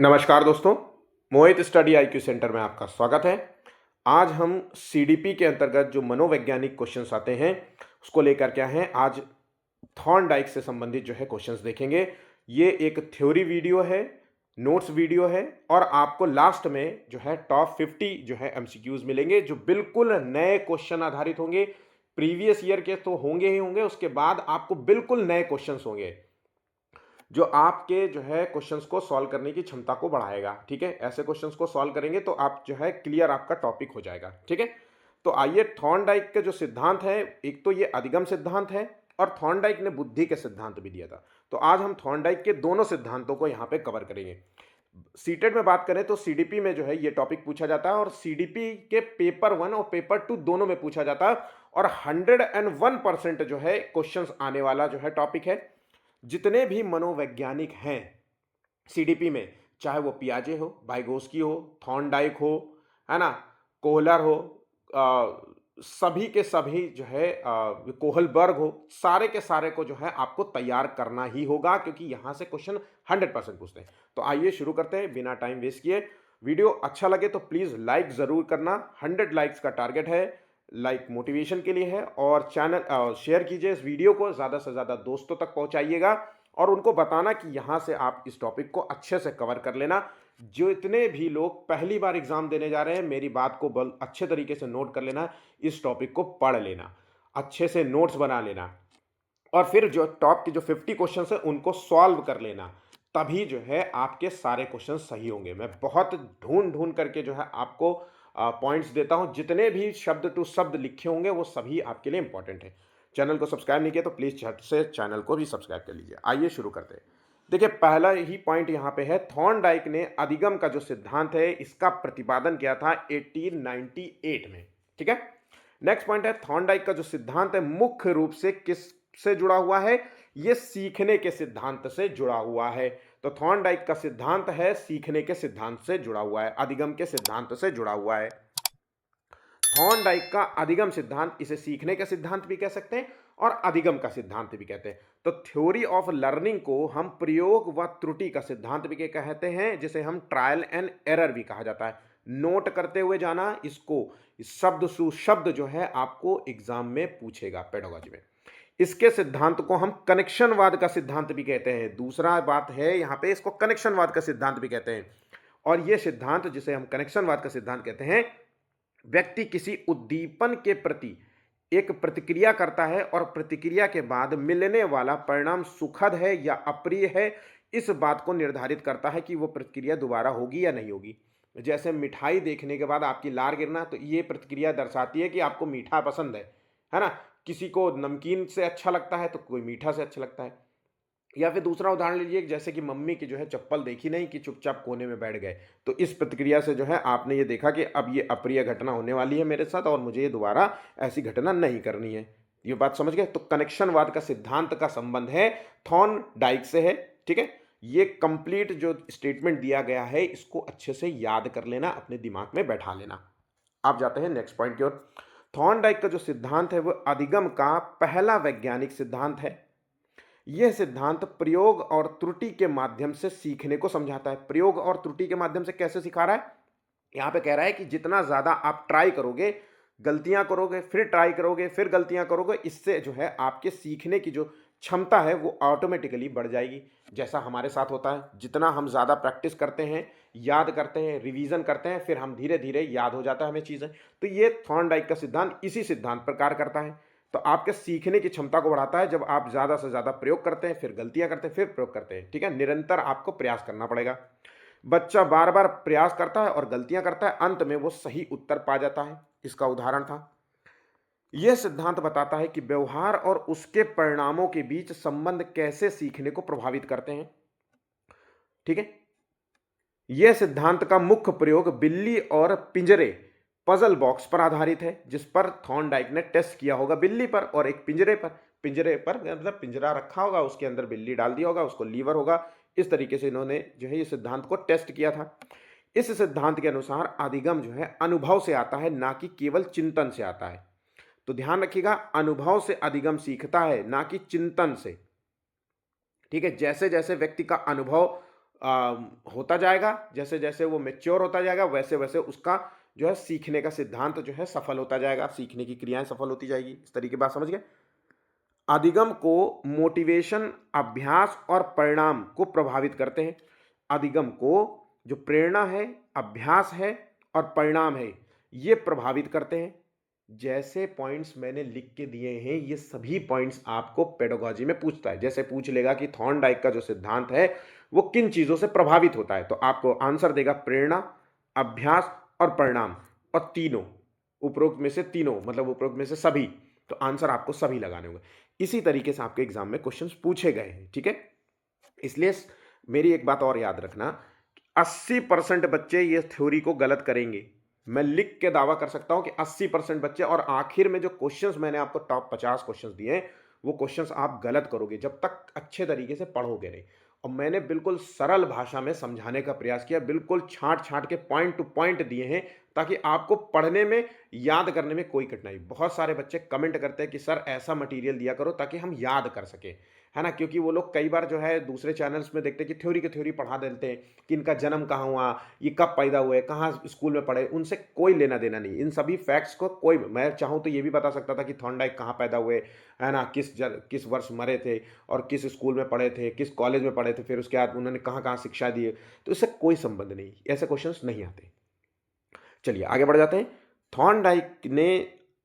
नमस्कार दोस्तों, मोहित study IQ centre में आपका स्वागत है। आज हम सीडीपी के अंतर्गत जो मनोवैज्ञानिक क्वेश्चंस आते हैं उसको लेकर के आए हैं। आज थॉर्नडाइक से संबंधित जो है क्वेश्चंस देखेंगे। ये एक थ्योरी वीडियो है, नोट्स वीडियो है और आपको लास्ट में जो है टॉप 50 जो है एमसीक्यूज मिलेंगे जो बिल्कुल नए क्वेश्चन आधारित होंगे। प्रीवियस ईयर के तो होंगे ही होंगे, उसके बाद आपको बिल्कुल नए क्वेश्चंस होंगे जो आपके जो है क्वेश्चंस को सॉल्व करने की क्षमता को बढ़ाएगा। ठीक है, ऐसे क्वेश्चंस को सॉल्व करेंगे तो आप जो है क्लियर आपका टॉपिक हो जाएगा। ठीक है, तो आइए थॉर्नडाइक के जो सिद्धांत है, एक तो ये अधिगम सिद्धांत है और थॉर्नडाइक ने बुद्धि के सिद्धांत भी दिया था। तो आज हम थॉर्नडाइक के दोनों सिद्धांतों को यहाँ पे कवर करेंगे। सीटेट में बात करें तो सीडीपी में जो है ये टॉपिक पूछा जाता है और सीडीपी के पेपर 1 और पेपर 2 दोनों में पूछा जाता है और 101% जो है क्वेश्चंस आने वाला जो है टॉपिक है। जितने भी मनोवैज्ञानिक हैं सीडीपी में, चाहे वो पियाजे हो, वाइगोस्की हो, थॉर्नडाइक हो, है ना, कोहलर हो, सभी के सभी जो है कोहलबर्ग हो, सारे के सारे को जो है आपको तैयार करना ही होगा क्योंकि यहां से क्वेश्चन 100% पूछते हैं। तो आइए शुरू करते हैं बिना टाइम वेस्ट किए। वीडियो अच्छा लगे तो प्लीज लाइक जरूर करना, 100 लाइक्स का टारगेट है। लाइक मोटिवेशन के लिए है और चैनल शेयर कीजिए, इस वीडियो को ज़्यादा से ज़्यादा दोस्तों तक पहुंचाइएगा और उनको बताना कि यहाँ से आप इस टॉपिक को अच्छे से कवर कर लेना। जो इतने भी लोग पहली बार एग्जाम देने जा रहे हैं, मेरी बात को अच्छे तरीके से नोट कर लेना, इस टॉपिक को पढ़ लेना, अच्छे से नोट्स बना लेना और फिर जो टॉप के जो 50 क्वेश्चन है उनको सॉल्व कर लेना। तभी जो है आपके सारे क्वेश्चन सही होंगे। मैं बहुत ढूंढ ढूंढ करके जो है आपको पॉइंट्स देता हूं, जितने भी शब्द टू शब्द लिखे होंगे वो सभी आपके लिए इंपॉर्टेंट है। चैनल को सब्सक्राइब नहीं किया तो प्लीज झट से चैनल को भी सब्सक्राइब कर लीजिए। आइए शुरू करते हैं। देखिए, पहला ही पॉइंट यहाँ पे है, थॉर्नडाइक ने अधिगम का जो सिद्धांत है इसका प्रतिपादन किया था 1898 में। ठीक है, नेक्स्ट पॉइंट है, थॉर्नडाइक का जो सिद्धांत है मुख्य रूप से किस से जुड़ा हुआ है? ये सीखने के सिद्धांत से जुड़ा हुआ है। तो थॉर्नडाइक का सिद्धांत है सीखने के सिद्धांत से जुड़ा हुआ है, अधिगम के सिद्धांत से जुड़ा हुआ है। थॉर्नडाइक का अधिगम सिद्धांत, इसे सीखने का सिद्धांत भी कह सकते हैं और अधिगम का सिद्धांत भी कहते हैं। तो थ्योरी ऑफ लर्निंग को हम प्रयोग व त्रुटि का सिद्धांत भी कहते हैं, जिसे हम ट्रायल एंड एरर भी कहा जाता है। नोट करते हुए जाना इसको, शब्द सुशब्द जो है आपको एग्जाम में पूछेगा पेडागोजी में। इसके सिद्धांत को हम कनेक्शनवाद का सिद्धांत भी कहते हैं। दूसरा बात है यहाँ पे, इसको कनेक्शनवाद का सिद्धांत भी कहते हैं। और यह सिद्धांत, जिसे हम कनेक्शनवाद का सिद्धांत कहते हैं, व्यक्ति किसी उद्दीपन के प्रति एक प्रतिक्रिया करता है और प्रतिक्रिया के बाद मिलने वाला परिणाम सुखद है या अप्रिय है, इस बात को निर्धारित करता है कि वो प्रतिक्रिया दोबारा होगी या नहीं होगी। जैसे मिठाई देखने के बाद आपकी लार गिरना, तो ये प्रतिक्रिया दर्शाती है कि आपको मीठा पसंद है ना। किसी को नमकीन से अच्छा लगता है तो कोई मीठा से अच्छा लगता है। या फिर दूसरा उदाहरण लीजिए, जैसे कि मम्मी की जो है चप्पल देखी नहीं कि चुपचाप कोने में बैठ गए, तो इस प्रतिक्रिया से जो है आपने ये देखा कि अब ये अप्रिय घटना होने वाली है मेरे साथ और मुझे ये दोबारा ऐसी घटना नहीं करनी है। ये बात समझ गए? तो कनेक्शनवाद का सिद्धांत का संबंध है थॉर्नडाइक से है। ठीक है, ये कंप्लीट जो स्टेटमेंट दिया गया है इसको अच्छे से याद कर लेना, अपने दिमाग में बैठा लेना। आप जाते हैं नेक्स्ट पॉइंट की ओर। थॉर्नडाइक का जो सिद्धांत है वो अधिगम का पहला वैज्ञानिक सिद्धांत है। यह सिद्धांत प्रयोग और त्रुटि के माध्यम से सीखने को समझाता है। प्रयोग और त्रुटि के माध्यम से कैसे सिखा रहा है? यहां पे कह रहा है कि जितना ज्यादा आप ट्राई करोगे, गलतियां करोगे, फिर ट्राई करोगे, फिर गलतियां करोगे, इससे जो है आपके सीखने की जो क्षमता है वो ऑटोमेटिकली बढ़ जाएगी। जैसा हमारे साथ होता है, जितना हम ज्यादा प्रैक्टिस करते हैं, याद करते हैं, रिवीजन करते हैं, फिर हम धीरे धीरे याद हो जाता है हमें चीजें। तो ये थॉर्नडाइक का सिद्धांत इसी सिद्धांत पर कार्य करता है। तो आपके सीखने की क्षमता को बढ़ाता है जब आप ज्यादा से ज्यादा प्रयोग करते हैं, फिर गलतियां करते हैं, फिर प्रयोग करते हैं। ठीक है, निरंतर आपको प्रयास करना पड़ेगा। बच्चा बार बार प्रयास करता है और गलतियां करता है, अंत में वो सही उत्तर पा जाता है। इसका उदाहरण था। यह सिद्धांत बताता है कि व्यवहार और उसके परिणामों के बीच संबंध कैसे सीखने को प्रभावित करते हैं। ठीक है, यह सिद्धांत का मुख्य प्रयोग बिल्ली और पिंजरे पजल बॉक्स पर आधारित है, जिस पर थॉर्नडाइक ने टेस्ट किया होगा बिल्ली पर और एक पिंजरे पर। पिंजरे पर मतलब पिंजरा रखा होगा, उसके अंदर बिल्ली डाल दिया होगा, उसको लीवर होगा। इस तरीके से इन्होंने जो है ये सिद्धांत को टेस्ट किया था। इस सिद्धांत के अनुसार अधिगम जो है अनुभव से आता है, ना कि केवल चिंतन से आता है। तो ध्यान रखिएगा, अनुभव से अधिगम सीखता है, ना कि चिंतन से। ठीक है, जैसे जैसे व्यक्ति का अनुभव होता जाएगा, जैसे जैसे वो मैच्योर होता जाएगा वैसे वैसे उसका जो है सीखने का सिद्धांत जो है सफल होता जाएगा, सीखने की क्रियाएं सफल होती जाएगी। इस तरीके की बात समझ गए। अधिगम को मोटिवेशन, अभ्यास और परिणाम को प्रभावित करते हैं। अधिगम को जो प्रेरणा है, अभ्यास है और परिणाम है, ये प्रभावित करते हैं। जैसे पॉइंट्स मैंने लिख के दिए हैं, ये सभी पॉइंट्स आपको पेडागोजी में पूछता है। जैसे पूछ लेगा कि थॉर्नडाइक का जो सिद्धांत है वो किन चीजों से प्रभावित होता है, तो आपको आंसर देगा प्रेरणा, अभ्यास और परिणाम, और तीनों उपरोक्त में से तीनों, मतलब उपरोक्त में से सभी, तो आंसर आपको सभी लगाने होंगे। इसी तरीके से आपके एग्जाम में क्वेश्चंस पूछे गए हैं, ठीक है। इसलिए मेरी एक बात और याद रखना, 80% बच्चे ये थ्योरी को गलत करेंगे। मैं लिख के दावा कर सकता हूं कि 80% बच्चे, और आखिर में जो क्वेश्चंस मैंने आपको टॉप 50 क्वेश्चंस दिए हैं वो क्वेश्चंस आप गलत करोगे जब तक अच्छे तरीके से पढ़ोगे नहीं। और मैंने बिल्कुल सरल भाषा में समझाने का प्रयास किया, बिल्कुल छांट छांट के पॉइंट टू पॉइंट दिए हैं ताकि आपको पढ़ने में, याद करने में कोई कठिनाई। बहुत सारे बच्चे कमेंट करते हैं कि सर ऐसा मटेरियल दिया करो ताकि हम याद कर सके, है ना, क्योंकि वो लोग कई बार जो है दूसरे चैनल्स में देखते हैं कि थ्योरी की थ्योरी पढ़ा देते हैं कि इनका जन्म कहाँ हुआ, ये कब पैदा हुए, कहाँ स्कूल में पढ़े, उनसे कोई लेना देना नहीं। इन सभी फैक्ट्स को कोई, मैं चाहूँ तो ये भी बता सकता था कि थॉर्नडाइक कहाँ पैदा हुए, है ना, किस वर्ष मरे थे और किस स्कूल में पढ़े थे, किस कॉलेज में पढ़े थे, फिर उसके बाद उन्होंने कहाँ कहाँ शिक्षा दी है, तो इससे कोई संबंध नहीं, ऐसे क्वेश्चंस नहीं आते। चलिए आगे बढ़ जाते हैं। थॉर्नडाइक ने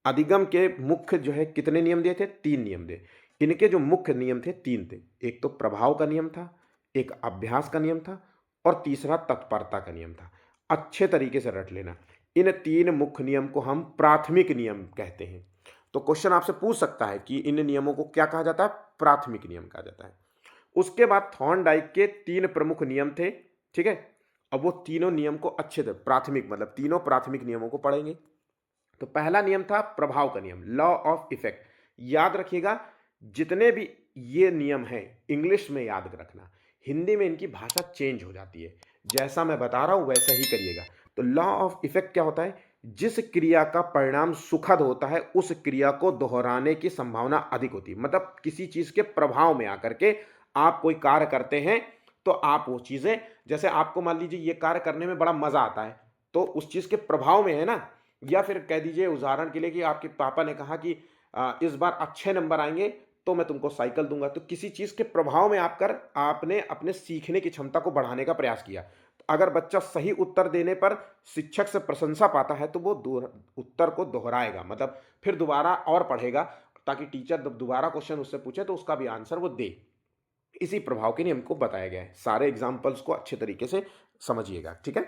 अधिगम के मुख्य जो है कितने नियम दिए थे? 3 नियम दिए। इनके जो मुख्य नियम थे 3 थे। एक तो प्रभाव का नियम था, एक अभ्यास का नियम था और तीसरा तत्परता का नियम था। अच्छे तरीके से रट लेना। इन 3 मुख्य नियम को हम प्राथमिक नियम कहते हैं। तो क्वेश्चन आपसे पूछ सकता है कि इन नियमों को क्या कहा जाता है? प्राथमिक नियम कहा जाता है। उसके बाद थॉर्नडाइक के 3 प्रमुख नियम थे, ठीक है। अब वो तीनों नियम को अच्छे से, प्राथमिक मतलब तीनों प्राथमिक नियमों को पढ़ेंगे। तो पहला नियम था प्रभाव का नियम, लॉ ऑफ इफेक्ट। याद रखिएगा, जितने भी ये नियम हैं इंग्लिश में याद रखना, हिंदी में इनकी भाषा चेंज हो जाती है। जैसा मैं बता रहा हूं वैसा ही करिएगा। तो लॉ ऑफ इफेक्ट क्या होता है? जिस क्रिया का परिणाम सुखद होता है उस क्रिया को दोहराने की संभावना अधिक होती है। मतलब किसी चीज के प्रभाव में आकर के आप कोई कार्य करते हैं तो आप वो चीजें, जैसे आपको मान लीजिए ये कार्य करने में बड़ा मजा आता है, तो उस चीज के प्रभाव में है ना। या फिर कह दीजिए उदाहरण के लिए कि आपके पापा ने कहा कि इस बार अच्छे नंबर आएंगे तो मैं तुमको साइकिल दूंगा, तो किसी चीज के प्रभाव में आकर आपने अपने सीखने की क्षमता को बढ़ाने का प्रयास किया। तो अगर बच्चा सही उत्तर देने पर शिक्षक से प्रशंसा पाता है तो वो उत्तर को दोहराएगा, मतलब फिर दोबारा और पढ़ेगा, ताकि टीचर दोबारा क्वेश्चन उससे पूछे तो उसका भी आंसर वो दे। इसी प्रभाव के नियम को बताया गया है। सारे एग्जाम्पल्स को अच्छे तरीके से समझिएगा, ठीक है।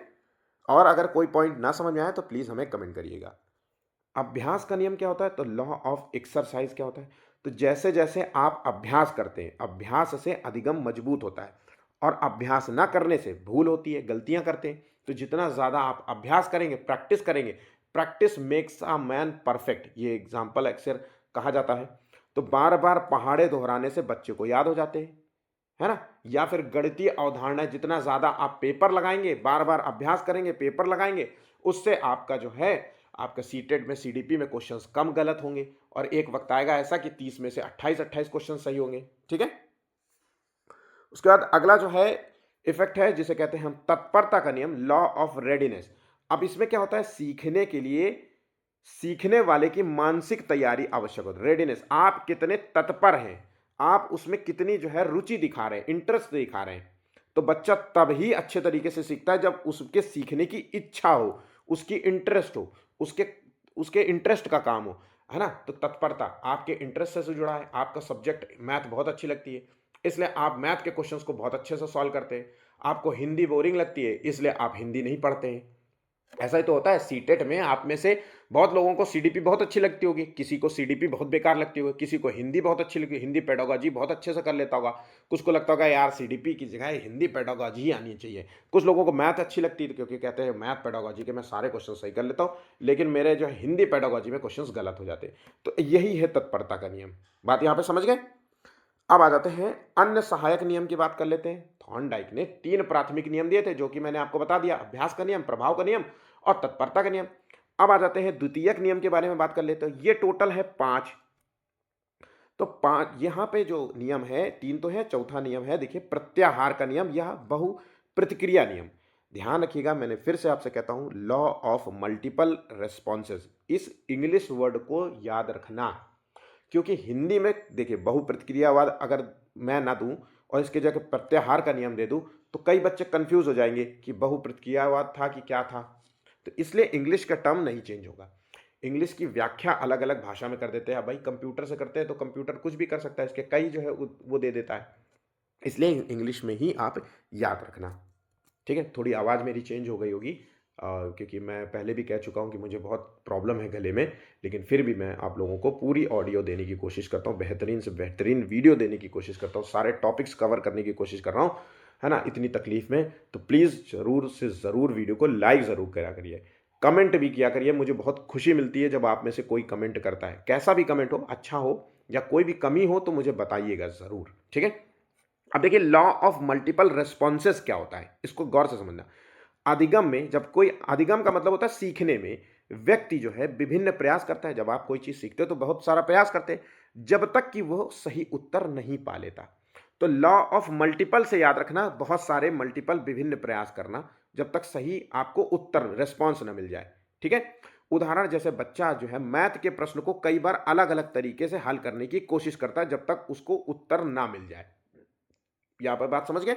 और अगर कोई पॉइंट ना समझ में आए तो प्लीज़ हमें कमेंट करिएगा। अभ्यास का नियम क्या होता है? तो लॉ ऑफ एक्सरसाइज क्या होता है? तो जैसे जैसे आप अभ्यास करते हैं, अभ्यास से अधिगम मजबूत होता है, और अभ्यास ना करने से भूल होती है, गलतियां करते हैं। तो जितना ज़्यादा आप अभ्यास करेंगे, प्रैक्टिस करेंगे, practice makes a man perfect, ये एग्जाम्पल अक्सर कहा जाता है। तो बार बार पहाड़े दोहराने से बच्चे को याद हो जाते हैं, है ना। या फिर गणितीय अवधारणा, जितना ज्यादा आप पेपर लगाएंगे, बार बार अभ्यास करेंगे, पेपर लगाएंगे, उससे आपका जो है, आपका सीटेट में, सीडीपी में क्वेश्चंस कम गलत होंगे, और एक वक्त आएगा ऐसा कि 30 में से 28 क्वेश्चन सही होंगे, ठीक है। उसके बाद अगला जो है इफेक्ट है, जिसे कहते हैं हम तत्परता का नियम, लॉ ऑफ रेडीनेस। अब इसमें क्या होता है? सीखने के लिए सीखने वाले की मानसिक तैयारी आवश्यक होती है। रेडीनेस, आप कितने तत्पर हैं, आप उसमें कितनी जो है रुचि दिखा रहे हैं, इंटरेस्ट दिखा रहे हैं। तो बच्चा तब ही अच्छे तरीके से सीखता है जब उसके सीखने की इच्छा हो, उसकी इंटरेस्ट हो, उसके उसके इंटरेस्ट का काम हो, है ना। तो तत्परता आपके इंटरेस्ट से जुड़ा है। आपका सब्जेक्ट मैथ बहुत अच्छी लगती है, इसलिए आप मैथ के क्वेश्चंस को बहुत अच्छे से सॉल्व करते हैं। आपको हिंदी बोरिंग लगती है, इसलिए आप हिंदी नहीं पढ़ते हैं। ऐसा ही तो होता है। सीटेट में आप में से बहुत लोगों को सीडीपी बहुत अच्छी लगती होगी, किसी को सीडीपी बहुत बेकार लगती होगी, किसी को हिंदी बहुत अच्छी लगती, हिंदी पेडागोजी बहुत अच्छे से कर लेता होगा, कुछ को लगता होगा यार सीडीपी की जगह हिंदी पेडागोजी ही आनी चाहिए। कुछ लोगों को मैथ अच्छी लगती है क्योंकि कहते हैं मैथ पेडागोजी के मैं सारे क्वेश्चन सही कर लेता हूँ, लेकिन मेरे जो हिंदी पेडागोजी में क्वेश्चन गलत हो जाते हैं। तो यही है तत्परता का नियम। बात यहाँ पे समझ गए। अब आ जाते हैं अन्य सहायक नियम की बात कर लेते हैं। थॉर्नडाइक ने 3 प्राथमिक नियम दिए थे जो कि मैंने आपको बता दिया, अभ्यास का नियम, प्रभाव का नियम और तत्परता का नियम। अब आ जाते हैं द्वितीयक नियम के बारे में बात कर लेते हैं। ये टोटल है 5। तो 5 यहाँ पे जो नियम है, 3 तो है, चौथा नियम है देखिए प्रत्याहार का नियम। यह बहु प्रतिक्रिया नियम। ध्यान रखिएगा, मैंने फिर से आपसे कहता हूं, लॉ ऑफ मल्टीपल रेस्पॉन्सेज। इस इंग्लिश वर्ड को याद रखना, क्योंकि हिंदी में देखिए बहुप्रतिक्रियावाद अगर मैं ना दूं और इसके जगह प्रत्याहार का नियम दे दूं तो कई बच्चे कंफ्यूज हो जाएंगे कि बहुप्रतिक्रियावाद था कि क्या था। तो इसलिए इंग्लिश का टर्म नहीं चेंज होगा। इंग्लिश की व्याख्या अलग अलग भाषा में कर देते हैं। अब भाई कंप्यूटर से करते हैं तो कंप्यूटर कुछ भी कर सकता है, इसके कई जो है वो दे देता है। इसलिए इंग्लिश में ही आप याद रखना, ठीक है। थोड़ी आवाज़ मेरी चेंज हो गई होगी क्योंकि मैं पहले भी कह चुका हूं कि मुझे बहुत प्रॉब्लम है गले में, लेकिन फिर भी मैं आप लोगों को पूरी ऑडियो देने की कोशिश करता हूं, बेहतरीन से बेहतरीन वीडियो देने की कोशिश करता हूं, सारे टॉपिक्स कवर करने की कोशिश कर रहा हूं, है ना। इतनी तकलीफ में तो प्लीज़ ज़रूर से ज़रूर वीडियो को लाइक ज़रूर करा करिए, कमेंट भी किया करिए। मुझे बहुत खुशी मिलती है जब आप में से कोई कमेंट करता है, कैसा भी कमेंट हो, अच्छा हो या कोई भी कमी हो तो मुझे बताइएगा ज़रूर, ठीक है। अब देखिए लॉ ऑफ मल्टीपल रेस्पॉन्सेस क्या होता है, इसको गौर से समझना। अधिगम में जब कोई, अधिगम का मतलब होता है सीखने में व्यक्ति जो है विभिन्न प्रयास करता है। जब आप कोई चीज सीखते हो तो बहुत सारा प्रयास करते हैं जब तक कि वो सही उत्तर नहीं पा लेता। तो लॉ ऑफ मल्टीपल से याद रखना, बहुत सारे मल्टीपल विभिन्न प्रयास करना जब तक सही आपको उत्तर रेस्पॉन्स ना मिल जाए, ठीक है। उदाहरण जैसे बच्चा जो है मैथ के प्रश्न को कई बार अलग अलग तरीके से हल करने की कोशिश करता है जब तक उसको उत्तर ना मिल जाए। यहां पर बात समझ गए।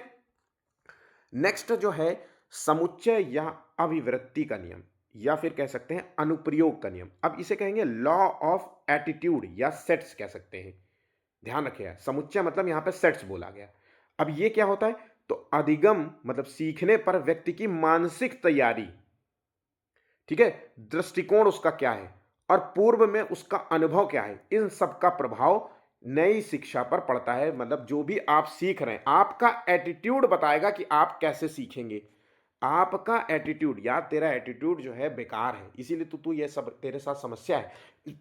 नेक्स्ट जो है समुच्चय या अभिवृत्ति का नियम, या फिर कह सकते हैं अनुप्रयोग का नियम। अब इसे कहेंगे लॉ ऑफ एटीट्यूड या सेट्स कह सकते हैं। ध्यान रखिएगा, समुच्चय मतलब यहां पे सेट्स बोला गया। अब ये क्या होता है, तो अधिगम मतलब सीखने पर व्यक्ति की मानसिक तैयारी, ठीक है, दृष्टिकोण उसका क्या है और पूर्व में उसका अनुभव क्या है, इन सब का प्रभाव नई शिक्षा पर पड़ता है। मतलब जो भी आप सीख रहे हैं, आपका एटीट्यूड बताएगा कि आप कैसे सीखेंगे। आपका एटीट्यूड, यार तेरा एटीट्यूड जो है बेकार है, इसीलिए तू ये सब तेरे साथ समस्या है,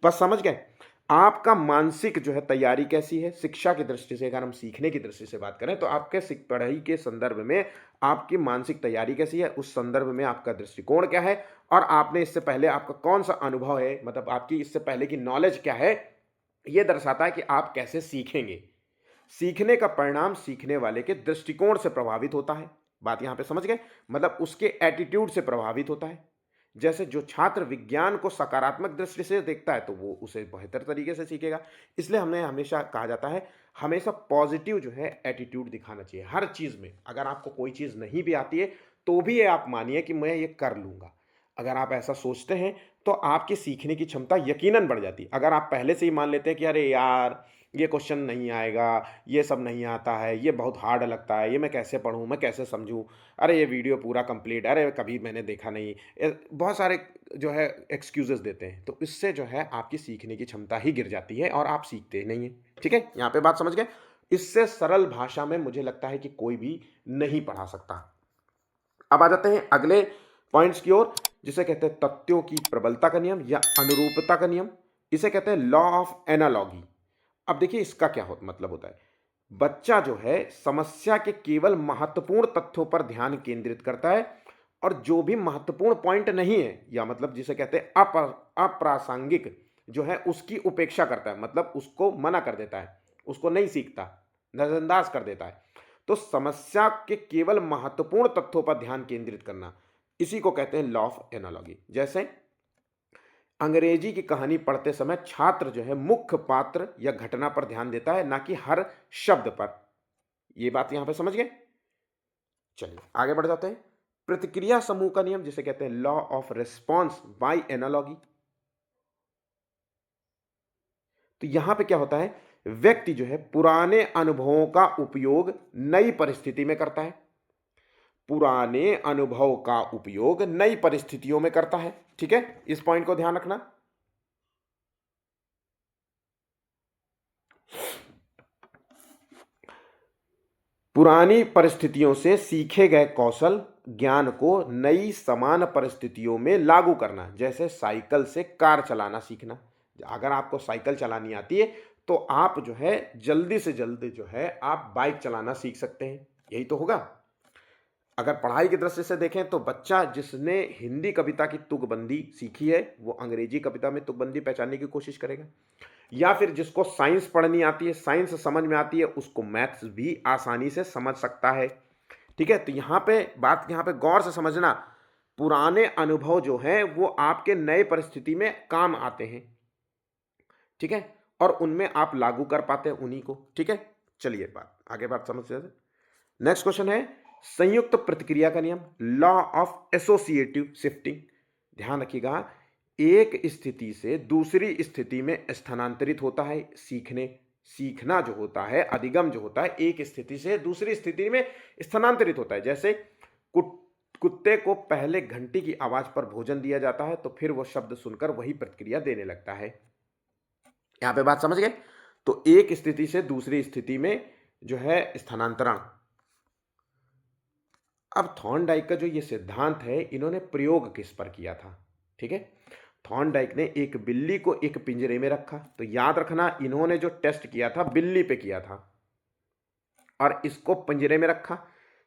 बस समझ गए। आपका मानसिक जो है तैयारी कैसी है शिक्षा की दृष्टि से, अगर हम सीखने की दृष्टि से बात करें तो आपके पढ़ाई के संदर्भ में आपकी मानसिक तैयारी कैसी है, उस संदर्भ में आपका दृष्टिकोण क्या है और आपने इससे पहले आपका कौन सा अनुभव है, मतलब आपकी इससे पहले की नॉलेज क्या है, यह दर्शाता है कि आप कैसे सीखेंगे। सीखने का परिणाम सीखने वाले के दृष्टिकोण से प्रभावित होता है। बात यहां पे समझ गए, मतलब उसके एटीट्यूड से प्रभावित होता है। जैसे जो छात्र विज्ञान को सकारात्मक दृष्टि से देखता है तो वो उसे बेहतर तरीके से सीखेगा। इसलिए हमने हमेशा कहा जाता है हमेशा पॉजिटिव जो है एटीट्यूड दिखाना चाहिए हर चीज में। अगर आपको कोई चीज नहीं भी आती है तो भी ये आप मानिए कि मैं ये कर लूंगा। अगर आप ऐसा सोचते हैं तो आपकी सीखने की क्षमता यकीनन बढ़ जाती है। अगर आप पहले से ही मान लेते हैं कि अरे यार ये क्वेश्चन नहीं आएगा, ये सब नहीं आता है, ये बहुत हार्ड लगता है, ये मैं कैसे पढूं, मैं कैसे समझूं, अरे ये वीडियो पूरा कंप्लीट, अरे कभी मैंने देखा नहीं, बहुत सारे जो है एक्सक्यूजेस देते हैं, तो इससे जो है आपकी सीखने की क्षमता ही गिर जाती है और आप सीखते नहीं हैं, ठीक है। यहाँ पे बात समझ गए। इससे सरल भाषा में मुझे लगता है कि कोई भी नहीं पढ़ा सकता। अब आ जाते हैं अगले पॉइंट्स की ओर, जिसे कहते हैं तथ्यों की प्रबलता का नियम या अनुरूपता का नियम। इसे कहते हैं लॉ ऑफ एनालॉगी। अब देखिए इसका क्या मतलब होता है, बच्चा जो है समस्या के केवल महत्वपूर्ण तथ्यों पर ध्यान केंद्रित करता है और जो भी महत्वपूर्ण पॉइंट नहीं है, या मतलब जिसे कहते हैं अप्रासंगिक जो है उसकी उपेक्षा करता है, मतलब उसको मना कर देता है, उसको नहीं सीखता, नजरअंदाज कर देता है। तो समस्या के केवल महत्वपूर्ण तथ्यों पर ध्यान केंद्रित करना, इसी को कहते हैं लॉ ऑफ एनालॉगी। जैसे अंग्रेजी की कहानी पढ़ते समय छात्र जो है मुख्य पात्र या घटना पर ध्यान देता है, ना कि हर शब्द पर। यह बात यहां पे समझ गए। चलिए आगे बढ़ जाते हैं। प्रतिक्रिया समूह का नियम, जिसे कहते हैं law of response by analogy. तो यहां पे क्या होता है, व्यक्ति जो है पुराने अनुभवों का उपयोग नई परिस्थिति में करता है, पुराने अनुभव का उपयोग नई परिस्थितियों में करता है, ठीक है। इस पॉइंट को ध्यान रखना। पुरानी परिस्थितियों से सीखे गए कौशल ज्ञान को नई समान परिस्थितियों में लागू करना। जैसे साइकिल से कार चलाना सीखना। अगर आपको साइकिल चलानी आती है तो आप जो है जल्दी से जल्दी जो है आप बाइक चलाना सीख सकते हैं, यही तो होगा। अगर पढ़ाई की दृष्टि से देखें तो बच्चा जिसने हिंदी कविता की तुकबंदी सीखी है वो अंग्रेजी कविता में तुकबंदी पहचानने की कोशिश करेगा, या फिर जिसको साइंस पढ़नी आती है, साइंस समझ में आती है, उसको मैथ्स भी आसानी से समझ सकता है। ठीक है, तो यहाँ पे बात, यहाँ पे गौर से समझना, पुराने अनुभव जो हैं वो आपके नए परिस्थिति में काम आते हैं, ठीक है, और उनमें आप लागू कर पाते हैं उन्हीं को, ठीक है। चलिए आगे बात समझते हैं। नेक्स्ट क्वेश्चन है संयुक्त प्रतिक्रिया का नियम, लॉ ऑफ एसोसिएटिव शिफ्टिंग। ध्यान रखिएगा, एक स्थिति से दूसरी स्थिति में स्थानांतरित होता है सीखना जो होता है, अधिगम जो होता है, एक स्थिति से दूसरी स्थिति में स्थानांतरित होता है। जैसे कुत्ते को पहले घंटी की आवाज पर भोजन दिया जाता है तो फिर वो शब्द सुनकर वही प्रतिक्रिया देने लगता है। यहां पे बात समझ गए। तो एक स्थिति से दूसरी स्थिति में जो है स्थानांतरण। अब थॉर्नडाइक का जो ये सिद्धांत है, इन्होंने प्रयोग किस पर किया था, ठीक है। थॉर्नडाइक ने एक बिल्ली को एक पिंजरे में रखा, तो याद रखना इन्होंने जो टेस्ट किया था बिल्ली पे किया था, और इसको पिंजरे में रखा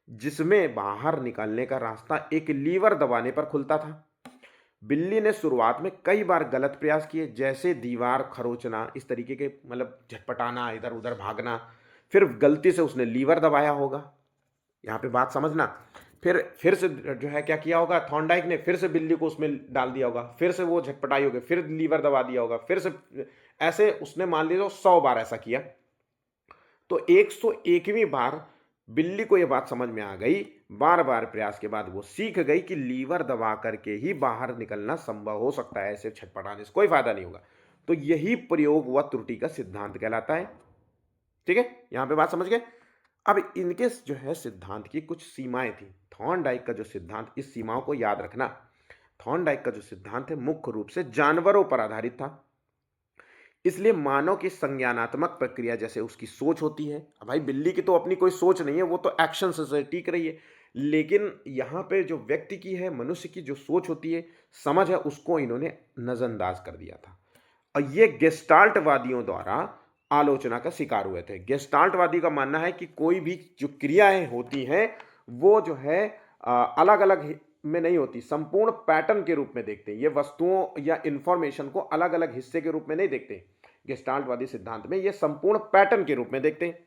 जिसमें बाहर निकलने का रास्ता एक लीवर दबाने पर खुलता था। बिल्ली ने शुरुआत में कई बार गलत प्रयास किए, जैसे दीवार खरोचना, इस तरीके के, मतलब झटपटाना, इधर उधर भागना, फिर गलती से उसने लीवर दबाया होगा। यहाँ पे बात समझना, फिर से जो है क्या किया होगा, थॉर्नडाइक ने फिर से बिल्ली को उसमें डाल दिया होगा, फिर से वो झटपटाई होगी, फिर लीवर दबा दिया होगा, फिर से, ऐसे उसने मान लीजिए 100 बार ऐसा किया। तो 101वीं बार बिल्ली को यह बात समझ में आ गई, बार बार प्रयास के बाद वो सीख गई कि लीवर दबा करके ही बाहर निकलना संभव हो सकता है, ऐसे छटपटाने से कोई फायदा नहीं होगा। तो यही प्रयोग व त्रुटि का सिद्धांत कहलाता है, ठीक है। यहां पे बात समझ गए। अब इनके जो है सिद्धांत की कुछ सीमाएं थी। थॉर्नडाइक का जो सिद्धांत, इस सीमाओं को याद रखना। थॉर्नडाइक का जो सिद्धांत है मुख्य रूप से जानवरों पर आधारित था, इसलिए मानव की संज्ञानात्मक प्रक्रिया, जैसे उसकी सोच होती है, अब भाई बिल्ली की तो अपनी कोई सोच नहीं है, वो तो एक्शन से टीक रही है, लेकिन यहाँ पे जो व्यक्ति की है, मनुष्य की जो सोच होती है, समझ है, उसको इन्होंने नजरअंदाज कर दिया था। और ये गेस्टाल्टवादियों द्वारा आलोचना का शिकार हुए थे। गेस्टाल्टवादी का मानना है कि कोई भी जो क्रियाएं होती हैं वो जो है अलग अलग में नहीं होती, संपूर्ण पैटर्न के रूप में देखते हैं। ये वस्तुओं या इंफॉर्मेशन को अलग अलग हिस्से के रूप में नहीं देखते। गेस्टाल्टवादी सिद्धांत में ये संपूर्ण पैटर्न के रूप में देखते हैं,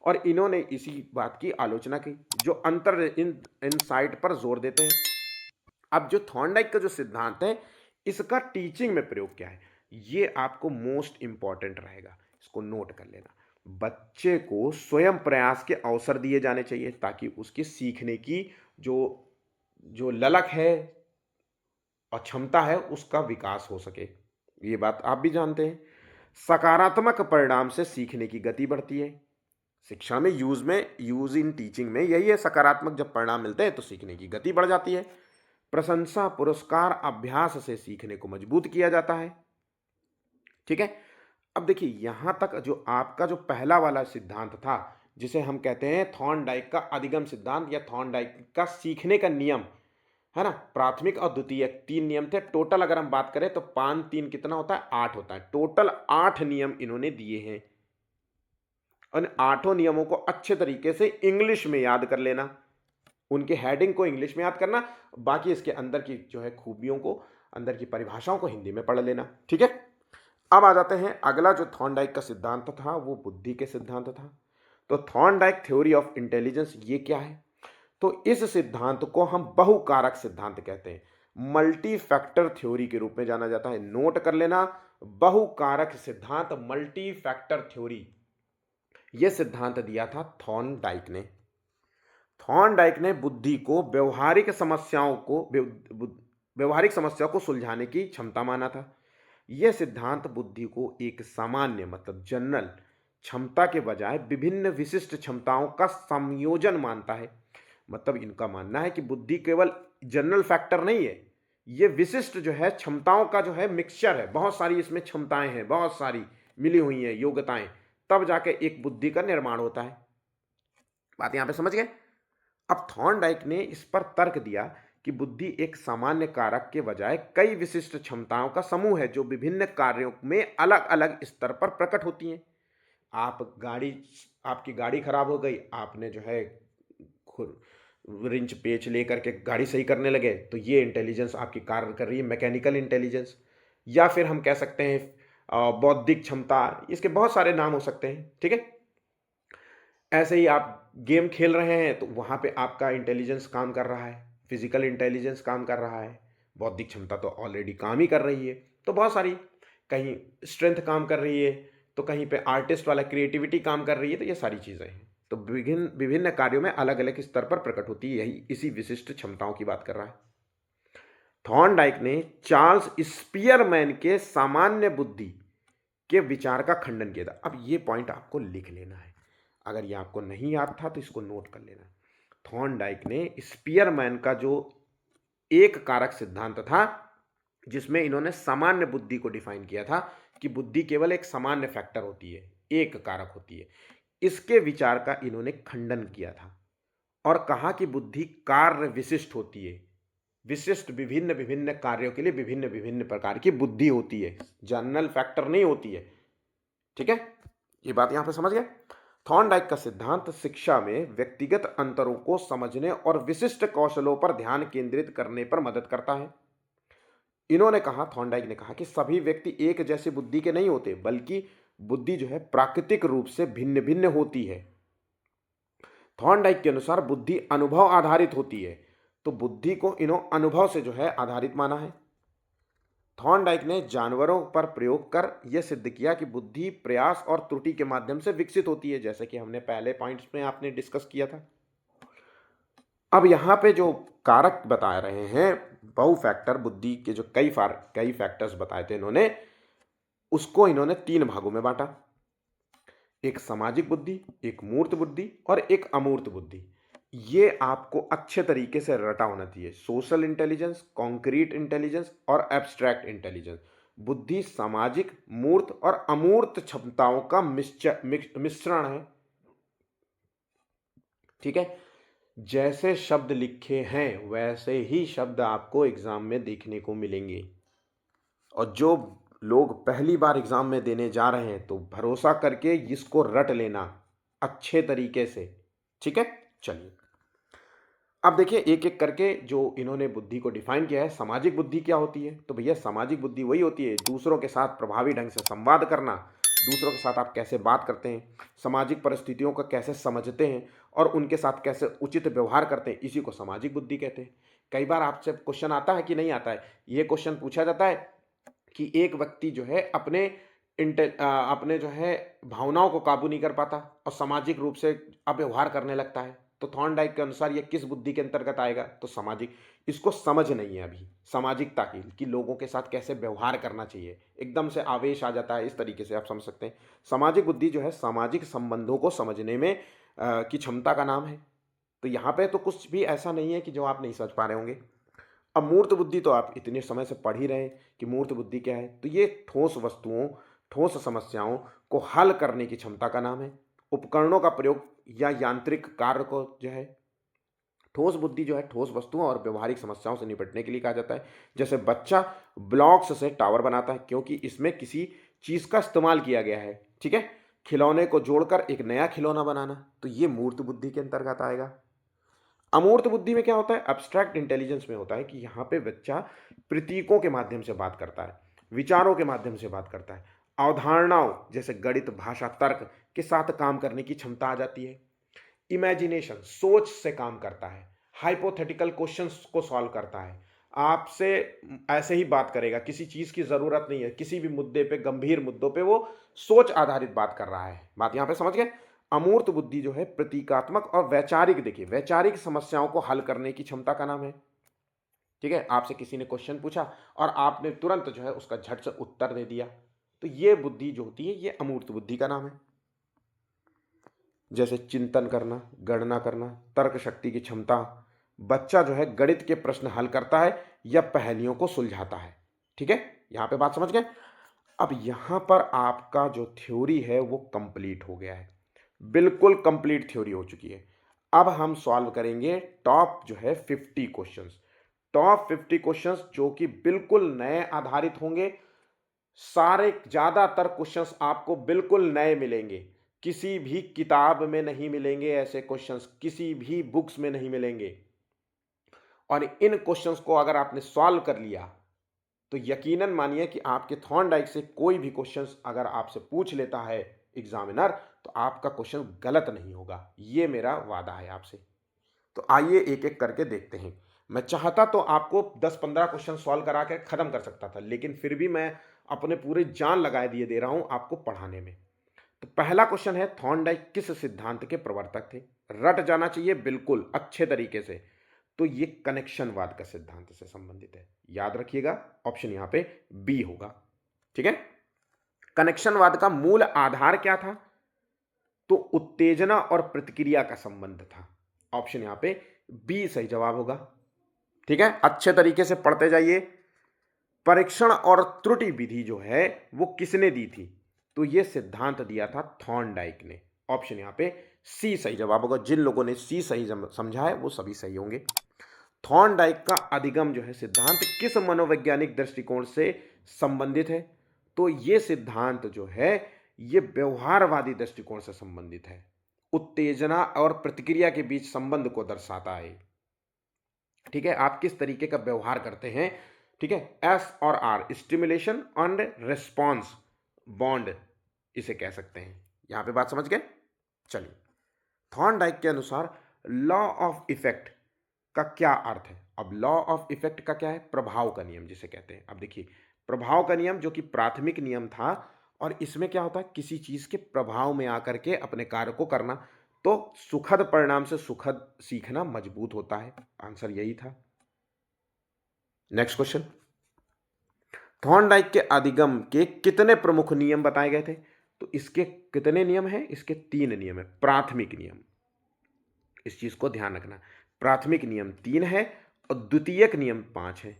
और इन्होंने इसी बात की आलोचना की, जो अंतर इनसाइट पर जोर देते हैं। अब जो थॉर्नडाइक का जो सिद्धांत है, इसका टीचिंग में प्रयोग क्या है, ये आपको मोस्ट इंपॉर्टेंट रहेगा, इसको नोट कर लेना। बच्चे को स्वयं प्रयास के अवसर दिए जाने चाहिए ताकि उसकी सीखने की जो जो ललक है और क्षमता है उसका विकास हो सके। ये बात आप भी जानते हैं। सकारात्मक परिणाम से सीखने की गति बढ़ती है। शिक्षा में यूज इन टीचिंग में यही है, सकारात्मक जब परिणाम मिलते हैं तो सीखने की गति बढ़ जाती है। प्रशंसा, पुरस्कार, अभ्यास से सीखने को मजबूत किया जाता है, ठीक है। अब देखिए यहां तक जो आपका जो पहला वाला सिद्धांत था, जिसे हम कहते हैं थॉर्नडाइक का अधिगम सिद्धांत या थॉर्नडाइक का सीखने का नियम, है ना, प्राथमिक और द्वितीयक 3 नियम थे टोटल। अगर हम बात करें तो 5 3 कितना होता है, 8 होता है। टोटल 8 नियम इन्होंने दिए हैं। उन 8 नियमों को अच्छे तरीके से इंग्लिश में याद कर लेना, उनके हेडिंग को इंग्लिश में याद करना, बाकी इसके अंदर की जो है खूबियों को, अंदर की परिभाषाओं को हिंदी में पढ़ लेना, ठीक है। अब आ जाते हैं, अगला जो थॉर्नडाइक का सिद्धांत था वो बुद्धि के सिद्धांत था। तो थॉर्नडाइक थ्योरी ऑफ इंटेलिजेंस ये क्या है, तो इस सिद्धांत को हम बहुकारक सिद्धांत कहते हैं, मल्टी फैक्टर थ्योरी के रूप में जाना जाता है। नोट कर लेना, बहुकारक सिद्धांत, मल्टी फैक्टर थ्योरी, यह सिद्धांत दिया था थॉर्नडाइक ने। थॉर्नडाइक ने बुद्धि को व्यवहारिक समस्याओं को सुलझाने की क्षमता माना था। यह सिद्धांत बुद्धि को एक सामान्य, मतलब जनरल क्षमता के बजाय विभिन्न विशिष्ट क्षमताओं का संयोजन मानता है। मतलब इनका मानना है कि बुद्धि केवल जनरल फैक्टर नहीं है, ये विशिष्ट जो है क्षमताओं का जो है मिक्सचर है, बहुत सारी इसमें क्षमताएं हैं, बहुत सारी मिली हुई हैं योग्यताएं, तब जाके एक बुद्धि का निर्माण होता है। बात यहां पे समझ गए। अब थॉर्नडाइक ने इस पर तर्क दिया कि बुद्धि एक सामान्य कारक के बजाय कई विशिष्ट क्षमताओं का समूह है जो विभिन्न कार्यों में अलग अलग स्तर पर प्रकट होती हैं। आपकी गाड़ी खराब हो गई, आपने जो है रिंच पेच लेकर के गाड़ी सही करने लगे, तो ये इंटेलिजेंस आपकी कार्य कर रही है, मैकेनिकल इंटेलिजेंस, या फिर हम कह सकते हैं बौद्धिक क्षमता, इसके बहुत सारे नाम हो सकते हैं, ठीक है। ऐसे ही आप गेम खेल रहे हैं तो वहाँ पे आपका इंटेलिजेंस काम कर रहा है, फिजिकल इंटेलिजेंस काम कर रहा है, बौद्धिक क्षमता तो ऑलरेडी काम ही कर रही है। तो बहुत सारी, कहीं स्ट्रेंथ काम कर रही है, तो कहीं पे आर्टिस्ट वाला क्रिएटिविटी काम कर रही है। तो ये सारी चीज़ें हैं। तो विभिन्न विभिन्न कार्यों में अलग अलग स्तर पर प्रकट होती है, यही इसी विशिष्ट क्षमताओं की बात कर रहा है। थॉर्नडाइक ने चार्ल्स स्पियरमैन के सामान्य बुद्धि के विचार का खंडन किया था। अब ये पॉइंट आपको लिख लेना है, अगर ये आपको नहीं याद था तो इसको नोट कर लेना। थॉर्नडाइक ने स्पियरमैन का जो एक कारक सिद्धांत था, जिसमें इन्होंने सामान्य बुद्धि को डिफाइन किया था कि बुद्धि केवल एक सामान्य फैक्टर होती है, एक कारक होती है, इसके विचार का इन्होंने खंडन किया था और कहा कि बुद्धि कार्य विशिष्ट होती है। विशिष्ट विभिन्न विभिन्न कार्यों के लिए विभिन्न विभिन्न प्रकार की बुद्धि होती है, जनरल फैक्टर नहीं होती है। ठीक है, ये बात यहां पे समझ गए। थॉर्नडाइक का सिद्धांत शिक्षा में व्यक्तिगत अंतरों को समझने और विशिष्ट कौशलों पर ध्यान केंद्रित करने पर मदद करता है। इन्होंने कहा, थॉर्नडाइक ने कहा कि सभी व्यक्ति एक जैसी बुद्धि के नहीं होते, बल्कि बुद्धि जो है प्राकृतिक रूप से भिन्न भिन्न होती है। थॉर्नडाइक के अनुसार बुद्धि अनुभव आधारित होती है, तो बुद्धि को इन्होंने अनुभव से जो है आधारित माना है। थॉर्नडाइक ने जानवरों पर प्रयोग कर यह सिद्ध किया कि बुद्धि प्रयास और त्रुटि के माध्यम से विकसित होती है, जैसे कि हमने पहले पॉइंट्स में आपने डिस्कस किया था। अब यहाँ पे जो कारक बता रहे हैं, बहु फैक्टर बुद्धि के जो कई फैक्टर्स बताए थे इन्होंने, उसको इन्होंने 3 भागों में बांटा। एक सामाजिक बुद्धि, एक मूर्त बुद्धि और एक अमूर्त बुद्धि। ये आपको अच्छे तरीके से रटा होना चाहिए। सोशल इंटेलिजेंस, कॉन्क्रीट इंटेलिजेंस और एब्स्ट्रैक्ट इंटेलिजेंस। बुद्धि सामाजिक, मूर्त और अमूर्त क्षमताओं का मिश्रण है। ठीक है, जैसे शब्द लिखे हैं वैसे ही शब्द आपको एग्जाम में देखने को मिलेंगे। और जो लोग पहली बार एग्जाम में देने जा रहे हैं तो भरोसा करके इसको रट लेना अच्छे तरीके से। ठीक है, चलिए अब देखिए एक एक करके जो इन्होंने बुद्धि को डिफाइन किया है। सामाजिक बुद्धि क्या होती है? तो भैया सामाजिक बुद्धि वही होती है, दूसरों के साथ प्रभावी ढंग से संवाद करना, दूसरों के साथ आप कैसे बात करते हैं, सामाजिक परिस्थितियों को कैसे समझते हैं और उनके साथ कैसे उचित व्यवहार करते हैं, इसी को सामाजिक बुद्धि कहते हैं। कई बार आपसे क्वेश्चन आता है कि नहीं आता है, ये क्वेश्चन पूछा जाता है कि एक व्यक्ति जो है अपने जो है भावनाओं को काबू नहीं कर पाता और सामाजिक रूप से अव्यवहार करने लगता है, तो थॉर्नडाइक के अनुसार ये किस बुद्धि के अंतर्गत आएगा? तो सामाजिक। इसको समझ नहीं है अभी सामाजिकता की, कि लोगों के साथ कैसे व्यवहार करना चाहिए, एकदम से आवेश आ जाता है, इस तरीके से आप समझ सकते हैं। सामाजिक बुद्धि जो है सामाजिक संबंधों को समझने में की क्षमता का नाम है। तो यहाँ पे तो कुछ भी ऐसा नहीं है कि जो आप नहीं समझ पा रहे होंगे। अब मूर्त बुद्धि तो आप इतने समय से पढ़ ही रहे हैं कि मूर्त बुद्धि क्या है। तो ये ठोस वस्तुओं, ठोस समस्याओं को हल करने की क्षमता का नाम है। उपकरणों का प्रयोग या यांत्रिक कार्य को जो है, ठोस बुद्धि जो है ठोस वस्तुओं और व्यवहारिक समस्याओं से निपटने के लिए कहा जाता है। जैसे बच्चा ब्लॉक्स से टावर बनाता है क्योंकि इसमें किसी चीज का इस्तेमाल किया गया है। ठीक है, खिलौने को जोड़कर एक नया खिलौना बनाना, तो ये मूर्त बुद्धि के अंतर्गत आएगा। अमूर्त बुद्धि में क्या होता है? एब्स्ट्रैक्ट इंटेलिजेंस में होता है कि यहाँ पे बच्चा प्रतीकों के माध्यम से बात करता है, विचारों के माध्यम से बात करता है, अवधारणाओं जैसे गणित, भाषा, तर्क के साथ काम करने की क्षमता आ जाती है। इमेजिनेशन, सोच से काम करता है, हाइपोथेटिकल क्वेश्चंस को सॉल्व करता है, आपसे ऐसे ही बात करेगा, किसी चीज की जरूरत नहीं है, किसी भी मुद्दे पे, गंभीर मुद्दों पे वो सोच आधारित बात कर रहा है। बात यहां पे समझ गए? अमूर्त बुद्धि जो है प्रतीकात्मक और वैचारिक, देखिए वैचारिक समस्याओं को हल करने की क्षमता का नाम है। ठीक है, आपसे किसी ने क्वेश्चन पूछा और आपने तुरंत जो है उसका झट से उत्तर दे दिया, तो ये बुद्धि जो होती है ये अमूर्त बुद्धि का नाम है। जैसे चिंतन करना, गणना करना, तर्क शक्ति की क्षमता, बच्चा जो है गणित के प्रश्न हल करता है या पहेलियों को सुलझाता है। ठीक है, यहां पे बात समझ गए? अब यहां पर आपका जो थ्योरी है वो कंप्लीट हो गया है, बिल्कुल कंप्लीट थ्योरी हो चुकी है। अब हम सॉल्व करेंगे टॉप जो है 50 क्वेश्चंस, टॉप 50 क्वेश्चंस जो कि बिल्कुल नए आधारित होंगे। सारे ज्यादातर क्वेश्चंस आपको बिल्कुल नए मिलेंगे, किसी भी किताब में नहीं मिलेंगे ऐसे क्वेश्चंस, किसी भी बुक्स में नहीं मिलेंगे। और इन क्वेश्चंस को अगर आपने सॉल्व कर लिया तो यकीनन मानिए कि आपके थॉर्नडाइक से कोई भी क्वेश्चंस अगर आपसे पूछ लेता है एग्जामिनर, तो आपका क्वेश्चन गलत नहीं होगा, ये मेरा वादा है आपसे। तो आइए एक एक करके देखते हैं। मैं चाहता तो आपको 10-15 क्वेश्चन सॉल्व करा के खत्म कर सकता था, लेकिन फिर भी मैं अपने पूरे जान लगाए दिए दे रहा हूं आपको पढ़ाने में। तो पहला क्वेश्चन है, थॉर्नडाइक किस सिद्धांत के प्रवर्तक थे? रट जाना चाहिए बिल्कुल अच्छे तरीके से। तो ये कनेक्शनवाद का सिद्धांत से संबंधित है, याद रखिएगा। ऑप्शन यहां पे बी होगा, ठीक है। कनेक्शनवाद का मूल आधार क्या था? तो उत्तेजना और प्रतिक्रिया का संबंध था। ऑप्शन यहां पे बी सही जवाब होगा, ठीक है। अच्छे तरीके से पढ़ते जाइए। परीक्षण और त्रुटि विधि जो है वो किसने दी थी? तो ये सिद्धांत दिया था थॉर्नडाइक ने। ऑप्शन यहां पे सी सही जवाब होगा। जिन लोगों ने सी सही समझा है वो सभी सही होंगे। थॉर्नडाइक का अधिगम जो है सिद्धांत किस मनोवैज्ञानिक दृष्टिकोण से संबंधित है? तो ये सिद्धांत जो है ये व्यवहारवादी दृष्टिकोण से संबंधित है। उत्तेजना और प्रतिक्रिया के बीच संबंध को दर्शाता है, ठीक है। आप किस तरीके का व्यवहार करते हैं, ठीक है। एस और R, stimulation and response bond इसे कह सकते हैं। यहां पे बात समझ गए? चलिए, थॉर्नडाइक के अनुसार लॉ ऑफ इफेक्ट का क्या अर्थ है? अब लॉ ऑफ इफेक्ट का क्या है? प्रभाव का नियम जिसे कहते हैं। अब देखिए, प्रभाव का नियम जो कि प्राथमिक नियम था, और इसमें क्या होता है, किसी चीज के प्रभाव में आकर के अपने कार्य को करना। तो सुखद परिणाम से सुखद सीखना मजबूत होता है, आंसर यही था। नेक्स्ट क्वेश्चन, थॉर्नडाइक के अधिगम के कितने प्रमुख नियम बताए गए थे? तो इसके कितने नियम हैं? इसके 3 नियम है। प्राथमिक नियम, इस चीज को ध्यान रखना, प्राथमिक नियम 3 है और द्वितीयक नियम 5 है।